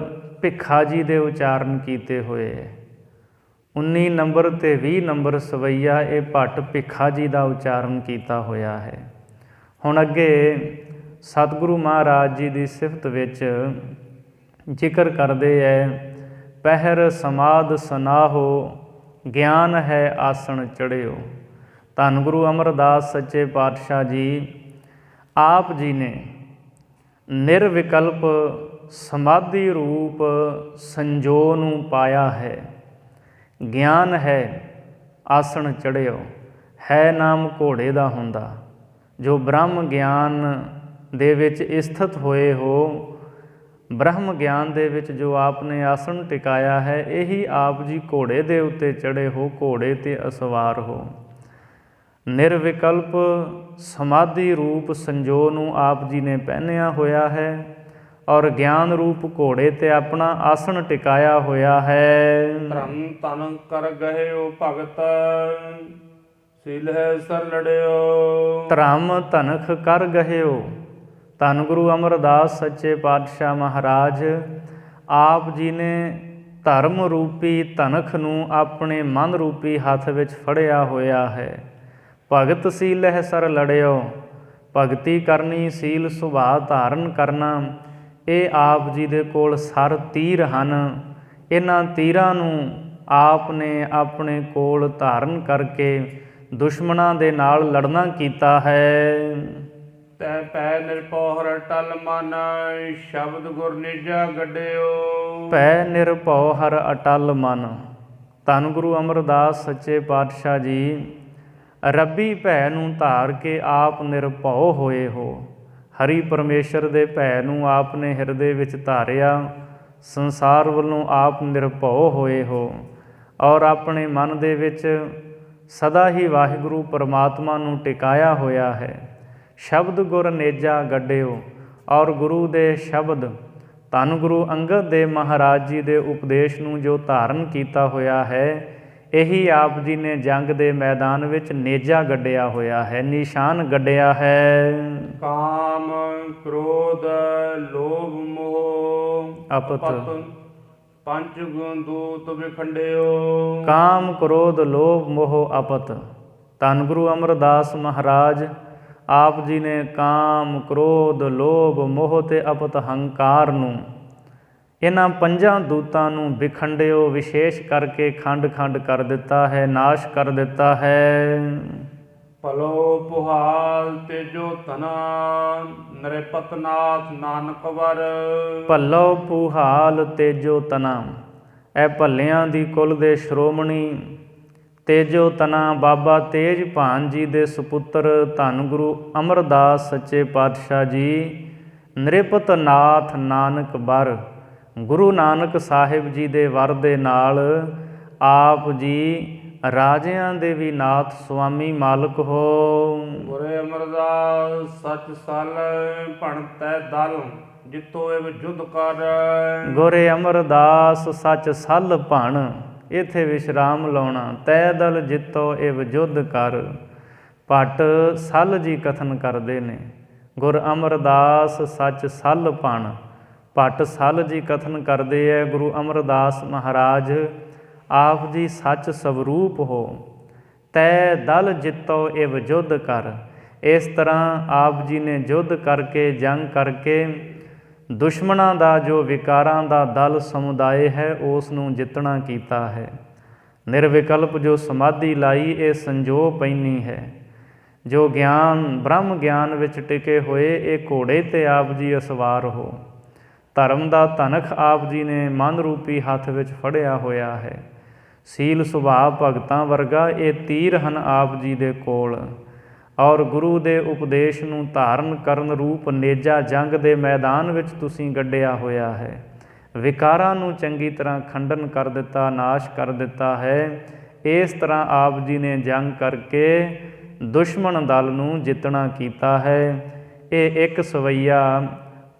[SPEAKER 2] ਭਿੱਖਾ ਜੀ ਦੇ ਉਚਾਰਨ ਕੀਤੇ ਹੋਏ। 19 ਨੰਬਰ ਅਤੇ 20 ਨੰਬਰ ਸਵਈਆ ਇਹ ਭੱਟ ਭਿੱਖਾ ਜੀ ਦਾ ਉਚਾਰਨ ਕੀਤਾ ਹੋਇਆ ਹੈ। ਹੁਣ ਅੱਗੇ ਸਤਿਗੁਰੂ ਮਹਾਰਾਜ ਜੀ ਦੀ ਸਿਫਤ ਵਿੱਚ ਜ਼ਿਕਰ ਕਰਦੇ ਹੈ, ਪਹਿਰ ਸਮਾਧ ਸਨਾਹੋ ਗਿਆਨ ਹੈ ਆਸਣ ਚੜਿਓ। ਧੰਨ ਗੁਰੂ ਅਮਰਦਾਸ ਸੱਚੇ ਪਾਤਸ਼ਾਹ ਜੀ ਆਪ ਜੀ ਨੇ ਨਿਰਵਿਕਲਪ ਸਮਾਧੀ ਰੂਪ ਸੰਜੋ ਨੂੰ ਪਾਇਆ ਹੈ। ਗਿਆਨ ਹੈ ਆਸਣ ਚੜ੍ਹਿਓ, ਹੈ ਨਾਮ ਘੋੜੇ ਦਾ ਹੁੰਦਾ। ਜੋ ਬ੍ਰਹਮ ਗਿਆਨ ਦੇ ਵਿੱਚ ਸਥਿਤ ਹੋਏ ਹੋ, ਬ੍ਰਹਮ ਗਿਆਨ ਦੇ ਵਿੱਚ ਜੋ ਆਪ ਨੇ ਆਸਣ ਟਿਕਾਇਆ ਹੈ, ਇਹੀ ਆਪ ਜੀ ਘੋੜੇ ਦੇ ਉੱਤੇ ਚੜ੍ਹੇ ਹੋ, ਘੋੜੇ 'ਤੇ ਅਸਵਾਰ ਹੋ। ਨਿਰਵਿਕਲਪ ਸਮਾਧੀ ਰੂਪ ਸੰਜੋ ਨੂੰ ਆਪ ਜੀ ਨੇ ਪਹਿਨਿਆ ਹੋਇਆ ਹੈ ਔਰ ਗਿਆਨ ਰੂਪ ਘੋੜੇ 'ਤੇ ਆਪਣਾ ਆਸਣ ਟਿਕਾਇਆ ਹੋਇਆ ਹੈ।
[SPEAKER 1] ਧਰਮ ਤਨ ਕਰ ਗਹਿਓ ਭਗਤ, ਸੀਲ ਹੈ ਸਰ ਲੜਿਓ।
[SPEAKER 2] ਧਰਮ ਧਨਖ ਕਰ ਗਹਿਓ। ਧੰਨ ਗੁਰੂ ਅਮਰਦਾਸ ਸੱਚੇ ਪਾਤਸ਼ਾਹ ਮਹਾਰਾਜ ਆਪ ਜੀ ਨੇ ਧਰਮ ਰੂਪੀ ਧਨਖ ਨੂੰ ਆਪਣੇ ਮਨ ਰੂਪੀ ਹੱਥ ਵਿੱਚ ਫੜਿਆ ਹੋਇਆ ਹੈ। ਭਗਤ ਸੀਲ ਹੈ ਸਰ ਲੜਿਓ। ਭਗਤੀ ਕਰਨੀ, ਸੀਲ ਸੁਭਾਅ ਧਾਰਨ ਕਰਨਾ, ਇਹ ਆਪ ਜੀ ਦੇ ਕੋਲ ਸਰ ਤੀਰ ਹਨ। ਇਹਨਾਂ ਤੀਰਾਂ ਨੂੰ ਆਪ ਨੇ ਆਪਣੇ ਕੋਲ ਧਾਰਨ ਕਰਕੇ ਦੁਸ਼ਮਣਾਂ ਦੇ ਨਾਲ ਲੜਨਾ ਕੀਤਾ ਹੈ।
[SPEAKER 1] ਤੈ ਪੈ ਨਿਰਭਉ ਹਰ ਅਟਲ ਮਨ, ਸ਼ਬਦ ਗੁਰ ਨਿਜਾ ਗੱਡਿਓ।
[SPEAKER 2] ਭੈ ਨਿਰਭਉ ਹਰ ਅਟਲ ਮਨ। ਧੰਨ ਗੁਰੂ ਅਮਰਦਾਸ ਸੱਚੇ ਪਾਤਸ਼ਾਹ ਜੀ ਰੱਬੀ ਭੈ ਨੂੰ ਧਾਰ ਕੇ ਆਪ ਨਿਰਭਉ ਹੋਏ ਹੋ। ਹਰੀ ਪਰਮੇਸ਼ਰ ਦੇ ਭੈ ਨੂੰ ਆਪ ਨੇ ਹਿਰਦੇ ਵਿੱਚ ਧਾਰਿਆ। ਸੰਸਾਰ ਵੱਲੋਂ ਆਪ ਨਿਰਭਉ ਹੋਏ ਹੋ ਔਰ ਆਪਣੇ ਮਨ ਦੇ ਵਿੱਚ ਸਦਾ ਹੀ ਵਾਹਿਗੁਰੂ ਪਰਮਾਤਮਾ ਨੂੰ ਟਿਕਾਇਆ ਹੋਇਆ ਹੈ। ਸ਼ਬਦ ਗੁਰ ਨੇਜਾ ਗੱਡਿਓ। ਔਰ ਗੁਰੂ ਦੇ ਸ਼ਬਦ, ਧੰਨ ਗੁਰੂ ਅੰਗਦ ਦੇਵ ਮਹਾਰਾਜ ਜੀ ਦੇ ਉਪਦੇਸ਼ ਨੂੰ ਜੋ ਧਾਰਨ ਕੀਤਾ ਹੋਇਆ ਹੈ, ਇਹੀ ਆਪ ਜੀ ਨੇ ਜੰਗ ਦੇ ਮੈਦਾਨ ਵਿੱਚ ਨੇਜਾ ਗੱਡਿਆ ਹੋਇਆ ਹੈ, ਨਿਸ਼ਾਨ ਗੱਡਿਆ ਹੈ।
[SPEAKER 1] ਕਾਮ ਕ੍ਰੋਧ ਲੋਭ ਮੋਹ
[SPEAKER 2] ਅਪਤ
[SPEAKER 1] ਪੰਚ ਗੁਣ ਦੂਤ ਵਿਖੰਡਿਓ।
[SPEAKER 2] ਕਾਮ ਕ੍ਰੋਧ ਲੋਭ ਮੋਹ ਅਪਤ। ਧੰਨ ਗੁਰੂ ਅਮਰਦਾਸ ਮਹਾਰਾਜ ਆਪ ਜੀ ਨੇ ਕਾਮ ਕ੍ਰੋਧ ਲੋਭ ਮੋਹ ਤੇ ਅਪਤ ਹੰਕਾਰ ਨੂੰ, ਇਹਨਾਂ ਪੰਜਾਂ ਦੂਤਾਂ ਨੂੰ ਵਿਖੰਡਿਓ, ਵਿਸ਼ੇਸ਼ ਕਰਕੇ ਖੰਡ ਖੰਡ ਕਰ ਦਿੱਤਾ ਹੈ, ਨਾਸ਼ ਕਰ ਦਿੱਤਾ ਹੈ।
[SPEAKER 1] ਭਲੋ ਪੁਹਾਲ ਤੇਜੋ ਤਨਾ, ਨਰਿਪਤ ਨਾਥ ਨਾਨਕ ਵਰ।
[SPEAKER 2] ਭੱਲੋ ਪੁਹਾਲ ਤੇਜੋ ਤਨਾ। ਇਹ ਭੱਲਿਆਂ ਦੀ ਕੁਲ ਦੇ ਸ਼੍ਰੋਮਣੀ ਤੇਜੋ ਤਨਾ ਬਾਬਾ ਤੇਜ ਭਾਨ ਜੀ ਦੇ ਸੁਪੁੱਤਰ ਧੰਨ ਗੁਰੂ ਅਮਰਦਾਸ ਸੱਚੇ ਪਾਤਸ਼ਾਹ ਜੀ ਨਰਿਪਤ ਨਾਥ ਨਾਨਕ ਵਰ। ਗੁਰੂ ਨਾਨਕ ਸਾਹਿਬ ਜੀ ਦੇ ਵਰ ਦੇ ਨਾਲ ਆਪ ਜੀ ਰਾਜਿਆਂ ਦੇ ਵੀ ਨਾਥ ਸੁਆਮੀ ਮਾਲਕ ਹੋ।
[SPEAKER 1] ਗੁਰੇ ਅਮਰਦਾਸ ਸੱਚ ਸਲ ਭਣਤੈ ਦਲ, ਜਿੱਤੋ ਇਹ ਜੁਧ ਕਰ।
[SPEAKER 2] ਗੁਰੇ ਅਮਰਦਾਸ ਸੱਚ ਸਲ ਭਣ, ਇੱਥੇ ਵਿਸ਼ਰਾਮ ਲਾਉਣਾ। ਤੈ ਦਲ ਜਿੱਤੋ ਇਹ ਜੁਧ ਕਰ। ਭੱਟ ਸਲ ਜੀ ਕਥਨ ਕਰਦੇ ਨੇ, ਗੁਰ ਅਮਰਦਾਸ ਸੱਚ ਸਲ ਭਣ। ਭੱਟ ਸਲ ਜੀ ਕਥਨ ਕਰਦੇ ਹੈ, ਗੁਰੂ ਅਮਰਦਾਸ ਮਹਾਰਾਜ ਆਪ ਜੀ ਸੱਚ ਸਵਰੂਪ ਹੋ। ਤੈ ਦਲ ਜਿੱਤੋ ਇਵ ਜੁਧ ਕਰ। ਇਸ ਤਰ੍ਹਾਂ ਆਪ ਜੀ ਨੇ ਯੁੱਧ ਕਰਕੇ, ਜੰਗ ਕਰਕੇ ਦੁਸ਼ਮਣਾਂ ਦਾ ਜੋ ਵਿਕਾਰਾਂ ਦਾ ਦਲ ਸਮੁਦਾਇ ਹੈ, ਉਸ ਨੂੰ ਜਿੱਤਣਾ ਕੀਤਾ ਹੈ। ਨਿਰਵਿਕਲਪ ਜੋ ਸਮਾਧੀ ਲਾਈ, ਇਹ ਸੰਜੋ ਪੈਣੀ ਹੈ। ਜੋ ਗਿਆਨ ਬ੍ਰਹਮ ਗਿਆਨ ਵਿੱਚ ਟਿਕੇ ਹੋਏ, ਇਹ ਘੋੜੇ 'ਤੇ ਆਪ ਜੀ ਅਸਵਾਰ ਹੋ। ਧਰਮ ਦਾ ਧਨਖ ਆਪ ਜੀ ਨੇ ਮਨ ਰੂਪੀ ਹੱਥ ਵਿੱਚ ਫੜਿਆ ਹੋਇਆ ਹੈ। ਸੀਲ ਸੁਭਾਅ ਭਗਤਾਂ ਵਰਗਾ ਇਹ ਤੀਰ ਹਨ ਆਪ ਜੀ ਦੇ ਕੋਲ। ਔਰ ਗੁਰੂ ਦੇ ਉਪਦੇਸ਼ ਨੂੰ ਧਾਰਨ ਕਰਨ ਰੂਪ ਨੇਜਾ ਜੰਗ ਦੇ ਮੈਦਾਨ ਵਿੱਚ ਤੁਸੀਂ ਗੱਡਿਆ ਹੋਇਆ ਹੈ। ਵਿਕਾਰਾਂ ਨੂੰ ਚੰਗੀ ਤਰ੍ਹਾਂ ਖੰਡਨ ਕਰ ਦਿੱਤਾ, ਨਾਸ਼ ਕਰ ਦਿੱਤਾ ਹੈ। ਇਸ ਤਰ੍ਹਾਂ ਆਪ ਜੀ ਨੇ ਜੰਗ ਕਰਕੇ ਦੁਸ਼ਮਣ ਦਲ ਨੂੰ ਜਿੱਤਣਾ ਕੀਤਾ ਹੈ। ਇਹ ਇੱਕ ਸਵਈਆ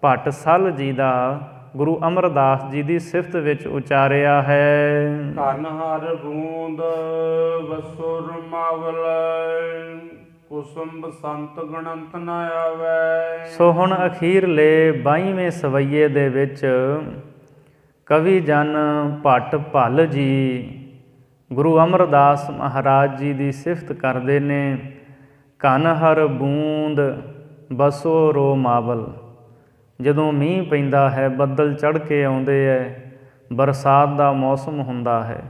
[SPEAKER 2] ਭੱਟ ਸਲ ਜੀ ਦਾ ਗੁਰੂ ਅਮਰਦਾਸ ਜੀ ਦੀ ਸਿਫਤ ਵਿੱਚ ਉਚਾਰਿਆ ਹੈ।
[SPEAKER 1] ਧੰਨ ਹਰ ਬੂੰਦ ਵਸੁਰ ਮਾਵਲ, ਕੁਸੁਮ ਬਸੰਤ ਗਣੰਤ ਨ ਆਵੈ।
[SPEAKER 2] ਸੋ ਹੁਣ ਅਖੀਰਲੇ 22ਵੇਂ ਸਵਈਏ ਦੇ ਵਿੱਚ ਕਵੀ ਜਨ ਭੱਟ ਭੱਲ ਜੀ ਗੁਰੂ ਅਮਰਦਾਸ ਮਹਾਰਾਜ ਜੀ ਦੀ ਸਿਫਤ ਕਰਦੇ ਨੇ। ਘਨ ਹਰ ਬੂੰਦ ਬਸੋ ਰੋ ਮਾਵਲ। ਜਦੋਂ ਮੀਂਹ ਪੈਂਦਾ ਹੈ, ਬੱਦਲ ਚੜ੍ਹ ਕੇ ਆਉਂਦੇ ਹੈ, ਬਰਸਾਤ ਦਾ ਮੌਸਮ ਹੁੰਦਾ ਹੈ,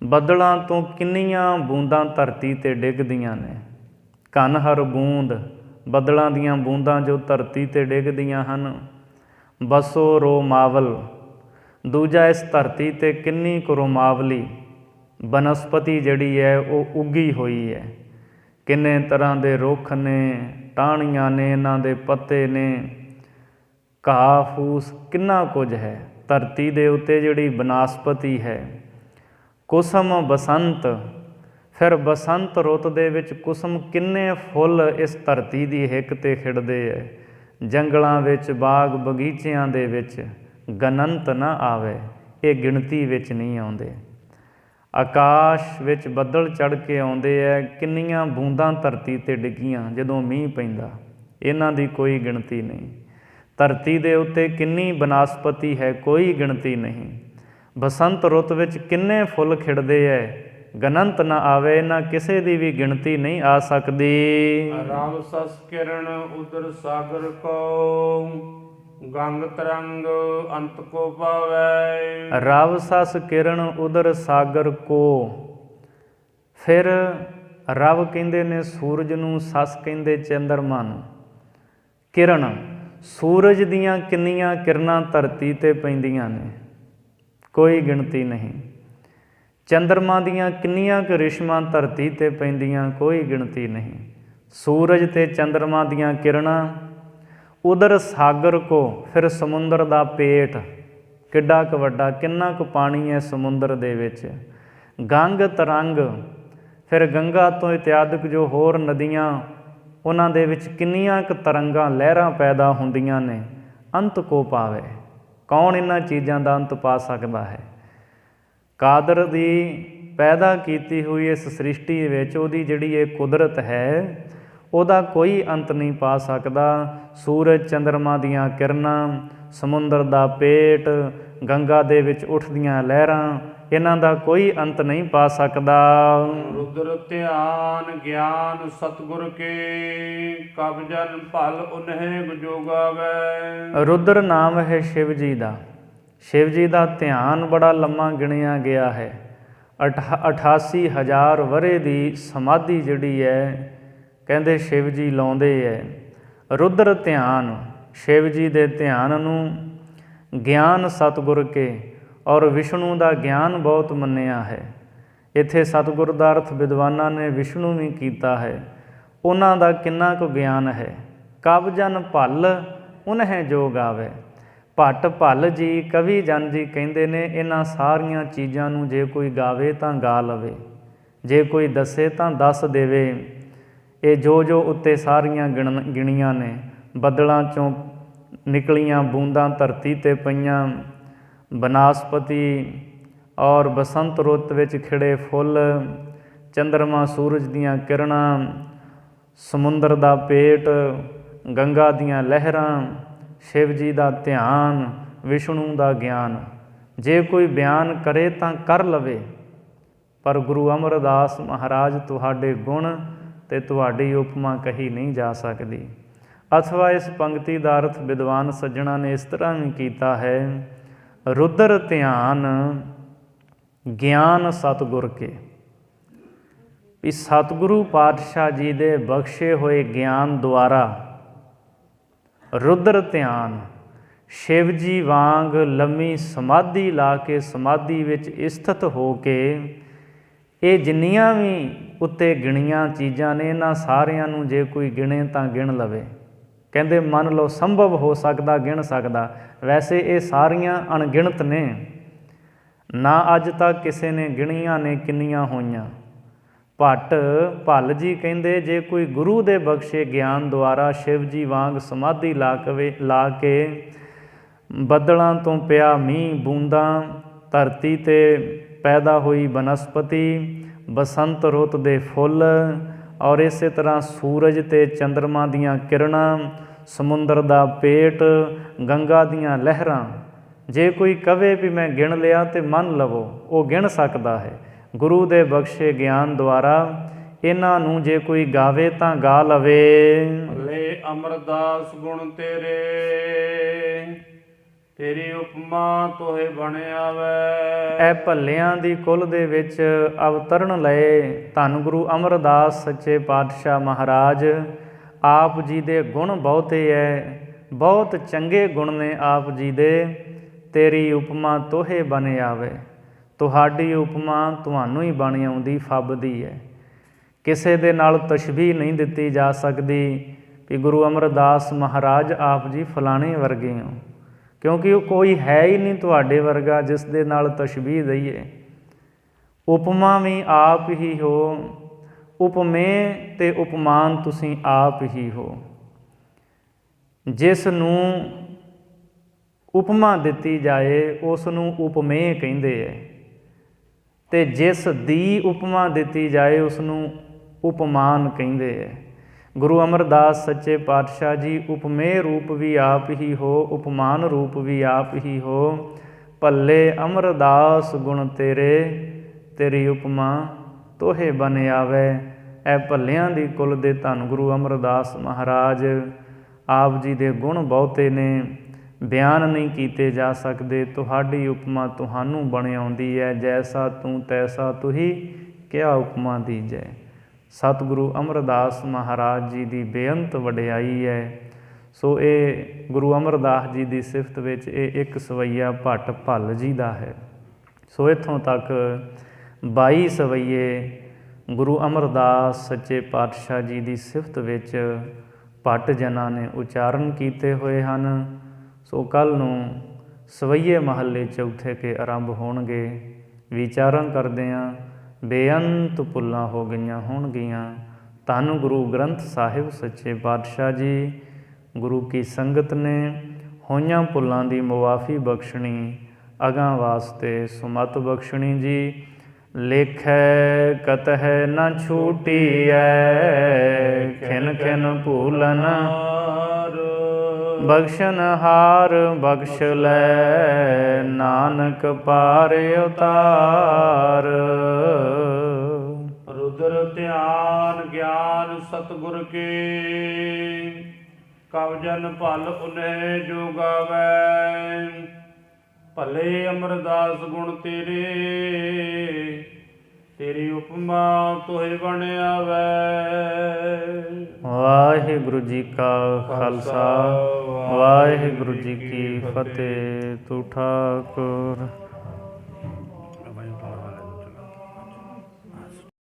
[SPEAKER 2] ਬੱਦਲਾਂ ਤੋਂ ਕਿੰਨੀਆਂ ਬੂੰਦਾਂ ਧਰਤੀ 'ਤੇ ਡਿੱਗਦੀਆਂ ਨੇ। ਘਨ ਹਰ ਬੂੰਦ, ਬੱਦਲਾਂ ਦੀਆਂ ਬੂੰਦਾਂ ਜੋ ਧਰਤੀ 'ਤੇ ਡਿੱਗਦੀਆਂ ਹਨ। ਬਸੋ ਰੋਮਾਵਲ। ਦੂਜਾ, ਇਸ ਧਰਤੀ 'ਤੇ ਕਿੰਨੀ ਕੁ ਰੋਮਾਵਲੀ ਬਨਸਪਤੀ ਜਿਹੜੀ ਹੈ ਉਹ ਉੱਗੀ ਹੋਈ ਹੈ। ਕਿੰਨੇ ਤਰ੍ਹਾਂ ਦੇ ਰੁੱਖ ਨੇ, ਟਾਹਣੀਆਂ ਨੇ, ਇਹਨਾਂ ਦੇ ਪੱਤੇ ਨੇ, ਘਾਹ ਫੂਸ, ਕਿੰਨਾ ਕੁਝ ਹੈ ਧਰਤੀ ਦੇ ਉੱਤੇ ਜਿਹੜੀ ਬਨਸਪਤੀ ਹੈ। ਕੁਸਮ ਬਸੰਤ, ਫਿਰ ਬਸੰਤ ਰੁੱਤ ਦੇ ਵਿੱਚ ਕੁਸਮ, ਕਿੰਨੇ ਫੁੱਲ ਇਸ ਧਰਤੀ ਦੀ ਹਿੱਕ 'ਤੇ ਖਿੜਦੇ ਹੈ। ਜੰਗਲਾਂ ਵਿੱਚ, ਬਾਗ ਬਗੀਚਿਆਂ ਦੇ ਵਿੱਚ ਗਨੰਤ ਨਾ ਆਵੇ, ਇਹ ਗਿਣਤੀ ਵਿੱਚ ਨਹੀਂ ਆਉਂਦੇ। ਆਕਾਸ਼ ਵਿੱਚ ਬੱਦਲ ਚੜ੍ਹ ਕੇ ਆਉਂਦੇ ਹੈ, ਕਿੰਨੀਆਂ ਬੂੰਦਾਂ ਧਰਤੀ 'ਤੇ ਡਿੱਗੀਆਂ ਜਦੋਂ ਮੀਂਹ ਪੈਂਦਾ, ਇਹਨਾਂ ਦੀ ਕੋਈ ਗਿਣਤੀ ਨਹੀਂ। ਧਰਤੀ ਦੇ ਉੱਤੇ ਕਿੰਨੀ ਬਨਸਪਤੀ ਹੈ, ਕੋਈ ਗਿਣਤੀ ਨਹੀਂ। ਬਸੰਤ ਰੁੱਤ ਵਿੱਚ ਕਿੰਨੇ ਫੁੱਲ ਖਿੜਦੇ ਹੈ, ਗਨੰਤ ਨਾ ਆਵੇ, ਇਹਨਾਂ ਕਿਸੇ ਦੀ ਵੀ ਗਿਣਤੀ ਨਹੀਂ ਆ ਸਕਦੀ।
[SPEAKER 1] ਰਵ ਸਸ ਕਿਰਨ ਉਦਰ ਸਾਗਰ ਕੋ, ਗੰਗ ਤਰੰਗ ਅੰਤ ਕੋ ਪਾਵੈ।
[SPEAKER 2] ਰਵ ਸਸ ਕਿਰਨ ਉਦਰ ਸਾਗਰ ਕੋ। ਫਿਰ ਰਵ ਕਹਿੰਦੇ ਨੇ ਸੂਰਜ ਨੂੰ, ਸਸ ਕਹਿੰਦੇ ਚੰਦਰਮਾ ਨੂੰ। ਕਿਰਨ, ਸੂਰਜ ਦੀਆਂ ਕਿੰਨੀਆਂ ਕਿਰਨਾਂ ਧਰਤੀ 'ਤੇ ਪੈਂਦੀਆਂ ਨੇ, ਕੋਈ ਗਿਣਤੀ ਨਹੀਂ। ਚੰਦਰਮਾ ਦੀਆਂ ਕਿੰਨੀਆਂ ਕੁ ਰਿਸ਼ਮਾਂ ਧਰਤੀ 'ਤੇ ਪੈਂਦੀਆਂ, ਕੋਈ ਗਿਣਤੀ ਨਹੀਂ। ਸੂਰਜ ਅਤੇ ਚੰਦਰਮਾ ਦੀਆਂ ਕਿਰਨਾਂ। ਉਧਰ ਸਾਗਰ ਕੋ, ਫਿਰ ਸਮੁੰਦਰ ਦਾ ਪੇਟ ਕਿੱਡਾ ਕੁ ਵੱਡਾ, ਕਿੰਨਾ ਕੁ ਪਾਣੀ ਹੈ ਸਮੁੰਦਰ ਦੇ ਵਿੱਚ। ਗੰਗ ਤਰੰਗ, ਫਿਰ ਗੰਗਾ ਤੋਂ ਇਤਿਆਦਿਕ ਜੋ ਹੋਰ ਨਦੀਆਂ, ਉਹਨਾਂ ਦੇ ਵਿੱਚ ਕਿੰਨੀਆਂ ਕੁ ਤਰੰਗਾਂ, ਲਹਿਰਾਂ ਪੈਦਾ ਹੁੰਦੀਆਂ ਨੇ। ਅੰਤ ਕੋ ਪਾਵੇ, ਕੌਣ ਇਹਨਾਂ ਚੀਜ਼ਾਂ ਦਾ ਅੰਤ ਪਾ ਸਕਦਾ ਹੈ। ਕਾਦਰ ਦੀ ਪੈਦਾ ਕੀਤੀ ਹੋਈ ਇਸ ਸ੍ਰਿਸ਼ਟੀ ਵਿੱਚ, ਉਹਦੀ ਜਿਹੜੀ ਇਹ ਕੁਦਰਤ ਹੈ, ਉਹਦਾ ਕੋਈ ਅੰਤ ਨਹੀਂ ਪਾ ਸਕਦਾ। ਸੂਰਜ ਚੰਦਰਮਾ ਦੀਆਂ ਕਿਰਨਾਂ, ਸਮੁੰਦਰ ਦਾ ਪੇਟ, ਗੰਗਾ ਦੇ ਵਿੱਚ ਉੱਠਦੀਆਂ ਲਹਿਰਾਂ, ਇਹਨਾਂ ਦਾ ਕੋਈ ਅੰਤ ਨਹੀਂ ਪਾ ਸਕਦਾ।
[SPEAKER 1] ਰੁਦਰ ਧਿਆਨ ਗਿਆਨ ਸਤਿਗੁਰ ਕੇ, ਕਬ ਜਨ ਭਲ ਉਨਹਿ ਗੁਜੋਗਾਵੈ।
[SPEAKER 2] ਰੁਦਰ ਨਾਮ ਹੈ ਸ਼ਿਵ ਜੀ ਦਾ। ਸ਼ਿਵ ਜੀ ਦਾ ਧਿਆਨ ਬੜਾ ਲੰਮਾ ਗਿਣਿਆ ਗਿਆ ਹੈ। 88,000 ਵਰ੍ਹੇ ਦੀ ਸਮਾਧੀ ਜਿਹੜੀ ਹੈ, ਕਹਿੰਦੇ ਸ਼ਿਵ ਜੀ ਲਾਉਂਦੇ ਹੈ। ਰੁਦਰ ਧਿਆਨ, ਸ਼ਿਵ ਜੀ ਦੇ ਧਿਆਨ ਨੂੰ। ਗਿਆਨ ਸਤਿਗੁਰ ਕੇ, ਔਰ ਵਿਸ਼ਨੂੰ ਦਾ ਗਿਆਨ ਬਹੁਤ ਮੰਨਿਆ ਹੈ। ਇੱਥੇ ਸਤਿਗੁਰ ਦਾ ਅਰਥ ਵਿਦਵਾਨਾਂ ਨੇ ਵਿਸ਼ਨੂੰ ਵੀ ਕੀਤਾ ਹੈ। ਉਹਨਾਂ ਦਾ ਕਿੰਨਾ ਕੁ ਗਿਆਨ ਹੈ। ਕਬ ਜਨ ਭਲ ਉਨਹਿ ਜੋ ਗਾਵੇ। ਭੱਟ ਭੱਲ ਜੀ, ਕਵੀ ਜਨ ਜੀ ਕਹਿੰਦੇ ਨੇ, ਇਹਨਾਂ ਸਾਰੀਆਂ ਚੀਜ਼ਾਂ ਨੂੰ ਜੇ ਕੋਈ ਗਾਵੇ ਤਾਂ ਗਾ ਲਵੇ, ਜੇ ਕੋਈ ਦੱਸੇ ਤਾਂ ਦੱਸ ਦੇਵੇ। ਇਹ ਜੋ ਜੋ ਉੱਤੇ ਸਾਰੀਆਂ ਗਿਣੀਆਂ ਨੇ, ਬੱਦਲਾਂ 'ਚੋਂ ਨਿਕਲੀਆਂ ਬੂੰਦਾਂ ਧਰਤੀ 'ਤੇ ਪਈਆਂ, ਬਨਸਪਤੀ ਔਰ ਬਸੰਤ ਰੁੱਤ ਵਿੱਚ ਖਿੜੇ ਫੁੱਲ, ਚੰਦਰਮਾ ਸੂਰਜ ਦੀਆਂ ਕਿਰਨਾਂ, ਸਮੁੰਦਰ ਦਾ ਪੇਟ, ਗੰਗਾ ਦੀਆਂ ਲਹਿਰਾਂ, ਸ਼ਿਵ ਜੀ ਦਾ ਧਿਆਨ, ਵਿਸ਼ਨੂੰ ਦਾ ਗਿਆਨ, ਜੇ ਕੋਈ ਬਿਆਨ ਕਰੇ ਤਾਂ ਕਰ ਲਵੇ। ਪਰ ਗੁਰੂ ਅਮਰਦਾਸ ਮਹਾਰਾਜ ਤੁਹਾਡੇ ਗੁਣ ਅਤੇ ਤੁਹਾਡੀ ਉਪਮਾ ਕਹੀ ਨਹੀਂ ਜਾ ਸਕਦੀ। ਅਥਵਾ ਇਸ ਪੰਕਤੀ ਦਾ ਅਰਥ ਵਿਦਵਾਨ ਸੱਜਣਾ ਨੇ ਇਸ ਤਰ੍ਹਾਂ ਵੀ ਕੀਤਾ ਹੈ। ਰੁਦਰ ਧਿਆਨ ਗਿਆਨ ਸਤਿਗੁਰ ਕੇ, ਵੀ ਸਤਿਗੁਰੂ ਪਾਤਸ਼ਾਹ ਜੀ ਦੇ ਬਖਸ਼ੇ ਹੋਏ ਗਿਆਨ ਦੁਆਰਾ ਰੁਦਰ ਧਿਆਨ, ਸ਼ਿਵ ਜੀ ਵਾਂਗ ਲੰਮੀ ਸਮਾਧੀ ਲਾ ਕੇ, ਸਮਾਧੀ ਵਿੱਚ ਸਥਿਤ ਹੋ ਕੇ, ਇਹ ਜਿੰਨੀਆਂ ਵੀ ਉੱਤੇ ਗਿਣੀਆਂ ਚੀਜ਼ਾਂ ਨੇ, ਇਹਨਾਂ ਸਾਰਿਆਂ ਨੂੰ ਜੇ ਕੋਈ ਗਿਣੇ ਤਾਂ ਗਿਣ ਲਵੇ। ਕਹਿੰਦੇ ਮੰਨ ਲਓ ਸੰਭਵ ਹੋ ਸਕਦਾ ਗਿਣ ਸਕਦਾ, ਵੈਸੇ ਇਹ ਸਾਰੀਆਂ ਅਣਗਿਣਤ ਨੇ, ਨਾ ਅੱਜ ਤੱਕ ਕਿਸੇ ਨੇ ਗਿਣੀਆਂ ਨੇ ਕਿੰਨੀਆਂ ਹੋਈਆਂ। ਭੱਟ ਭੱਲ ਜੀ ਕਹਿੰਦੇ ਜੇ ਕੋਈ ਗੁਰੂ ਦੇ ਬਖਸ਼ੇ ਗਿਆਨ ਦੁਆਰਾ ਸ਼ਿਵ ਜੀ ਵਾਂਗ ਸਮਾਧੀ ਲਾ ਕੇ ਬੱਦਲਾਂ ਤੋਂ ਪਿਆ ਮੀਂਹ, ਬੂੰਦਾਂ, ਧਰਤੀ 'ਤੇ ਪੈਦਾ ਹੋਈ ਬਨਸਪਤੀ, ਬਸੰਤ ਰੁੱਤ ਦੇ ਫੁੱਲ, ਔਰ ਇਸੇ ਤਰ੍ਹਾਂ ਸੂਰਜ ਅਤੇ ਚੰਦਰਮਾ ਦੀਆਂ ਕਿਰਨਾਂ, ਸਮੁੰਦਰ ਦਾ ਪੇਟ, ਗੰਗਾ ਦੀਆਂ ਲਹਿਰਾਂ, ਜੇ ਕੋਈ ਕਵੇ ਵੀ ਮੈਂ ਗਿਣ ਲਿਆ ਤਾਂ ਮੰਨ ਲਵੋ ਉਹ ਗਿਣ ਸਕਦਾ ਹੈ। ਗੁਰੂ ਦੇ ਬਖਸ਼ੇ ਗਿਆਨ ਦੁਆਰਾ ਇਹਨਾਂ ਨੂੰ ਜੇ ਕੋਈ ਗਾਵੇ ਤਾਂ ਗਾ ਲਵੇ।
[SPEAKER 1] ਭਲੇ ਅਮਰਦਾਸ ਗੁਣ ਤੇਰੇ, ਤੇਰੀ ਉਪਮਾ ਤੋਹੇ ਬਣ ਆਵੈ।
[SPEAKER 2] ਇਹ ਭੱਲਿਆਂ ਦੀ ਕੁੱਲ ਦੇ ਵਿੱਚ ਅਵਤਰਨ ਲਏ ਧੰਨ ਗੁਰੂ ਅਮਰਦਾਸ ਸੱਚੇ ਪਾਤਸ਼ਾਹ ਮਹਾਰਾਜ। ਆਪ ਜੀ ਦੇ ਗੁਣ ਬਹੁਤੇ ਹੈ, ਬਹੁਤ ਚੰਗੇ ਗੁਣ ਨੇ ਆਪ ਜੀ ਦੇ, ਤੇਰੀ ਉਪਮਾ ਤੋਹੇ ਬਨ ਆਵੇ। ਤੁਹਾਡੀ ਉਪਮਾ ਤੁਹਾਨੂੰ ਹੀ ਬਣ ਆਉਂਦੀ ਫੱਬਦੀ ਹੈ। ਕਿਸੇ ਦੇ ਨਾਲ ਤਸ਼ਬੀਹ ਨਹੀਂ ਦਿੱਤੀ ਜਾ ਸਕਦੀ ਵੀ ਗੁਰੂ ਅਮਰਦਾਸ ਮਹਾਰਾਜ ਆਪ ਜੀ ਫਲਾਣੇ ਵਰਗੇ ਹੋ, ਕਿਉਂਕਿ ਉਹ ਕੋਈ ਹੈ ਹੀ ਨਹੀਂ ਤੁਹਾਡੇ ਵਰਗਾ ਜਿਸ ਦੇ ਨਾਲ ਤਸ਼ਬੀਹ ਦਈਏ। ਉਪਮਾ ਵੀ ਆਪ ਹੀ ਹੋ, ਉਪਮੇ ਅਤੇ ਉਪਮਾਨ ਤੁਸੀਂ ਆਪ ਹੀ ਹੋ। ਜਿਸ ਨੂੰ ਉਪਮਾ ਦਿੱਤੀ ਜਾਏ ਉਸ ਨੂੰ ਉਪਮੇਹ ਕਹਿੰਦੇ ਹੈ, ਅਤੇ ਜਿਸ ਦੀ ਉਪਮਾ ਦਿੱਤੀ ਜਾਏ ਉਸ ਨੂੰ ਉਪਮਾਨ ਕਹਿੰਦੇ ਹੈ। ਗੁਰੂ ਅਮਰਦਾਸ ਸੱਚੇ ਪਾਤਸ਼ਾਹ ਜੀ ਉਪਮੇਹ ਰੂਪ ਵੀ ਆਪ ਹੀ ਹੋ, ਉਪਮਾਨ ਰੂਪ ਵੀ ਆਪ ਹੀ ਹੋ। ਭੱਲੇ ਅਮਰਦਾਸ ਗੁਣ ਤੇਰੇ, ਤੇਰੀ ਉਪਮਾ ਤੋਹੇ ਬਨ ਆਵੇ। ਇਹ ਭੱਲਿਆਂ ਦੀ ਕੁਲ ਦੇ ਧੰਨ ਗੁਰੂ ਅਮਰਦਾਸ ਮਹਾਰਾਜ ਆਪ ਜੀ ਦੇ ਗੁਣ ਬਹੁਤੇ ਨੇ, ਬਿਆਨ ਨਹੀਂ ਕੀਤੇ ਜਾ ਸਕਦੇ। ਤੁਹਾਡੀ ਉਪਮਾ ਤੁਹਾਨੂੰ ਬਣ ਆਉਂਦੀ ਹੈ। ਜੈਸਾ ਤੂੰ ਤੈਸਾ ਤੁਹੀ ਕਿਆ ਉਪਮਾ ਦੀਜੈ। ਸਤਿਗੁਰੂ ਅਮਰਦਾਸ ਮਹਾਰਾਜ ਜੀ ਦੀ ਬੇਅੰਤ ਵਡਿਆਈ ਹੈ। ਸੋ ਇਹ ਗੁਰੂ ਅਮਰਦਾਸ ਜੀ ਦੀ ਸਿਫਤ ਵਿੱਚ ਇਹ ਇੱਕ ਸਵਈਆ ਭੱਟ ਭੱਲ ਜੀ ਦਾ ਹੈ। ਸੋ ਇੱਥੋਂ ਤੱਕ 22 ਸਵਈਏ ਗੁਰੂ ਅਮਰਦਾਸ ਸੱਚੇ ਪਾਤਸ਼ਾਹ ਜੀ ਦੀ ਸਿਫਤ ਵਿੱਚ ਭੱਟ ਜਨਾਂ ਨੇ ਉਚਾਰਨ ਕੀਤੇ ਹੋਏ ਹਨ। ਸੋ ਕੱਲ੍ਹ ਨੂੰ ਸਵਈਏ ਮਹੱਲੇ ਚੌਥੇ ਕੇ ਆਰੰਭ ਹੋਣਗੇ। ਵਿਚਾਰਨ ਕਰਦੇ ਹਾਂ ਬੇਅੰਤ ਭੁੱਲਾਂ ਹੋ ਗਈਆਂ ਹੋਣਗੀਆਂ। ਧੰਨ ਗੁਰੂ ਗ੍ਰੰਥ ਸਾਹਿਬ ਸੱਚੇ ਪਾਤਸ਼ਾਹ ਜੀ, ਗੁਰੂ ਕੀ ਸੰਗਤ ਨੇ ਹੋਈਆਂ ਭੁੱਲਾਂ ਦੀ ਮੁਆਫੀ ਬਖਸ਼ਣੀ, ਅਗਾਂਹ ਵਾਸਤੇ ਸੁਮਤ ਬਖਸ਼ਣੀ ਜੀ। ਲੇਖੈ ਕਤਹਿ ਨ ਛੂਟੀਐ, ਖਿਨ ਖਿਨ ਭੂਲਨ ਬਖਸ਼ਨ ਹਾਰ ਬਖਸ਼ ਲੈ, ਨਾਨਕ ਪਾਰ ਉਤਾਰ।
[SPEAKER 1] ਰੁਦਰ ਧਿਆਨ ਗਿਆਨ ਸਤਿਗੁਰ ਕੇ, ਕਵ ਜਨ ਭਲ ਉਨਹਿ ਜੋ ਗਾਵੈ। ਭਲੇ ਅਮਰਦਾਸ ਗੁਣ ਤੇਰੇ, ਤੇਰੀ ਉਪਮਾ ਤੋਹਿ ਬਣ ਆਵੈ।
[SPEAKER 2] ਵਾਹਿਗੁਰੂ ਜੀ ਕਾ ਖਾਲਸਾ, ਵਾਹਿਗੁਰੂ ਜੀ ਕੀ ਫਤਿਹ। ਤੂੰ ਠਾਕੁਰ।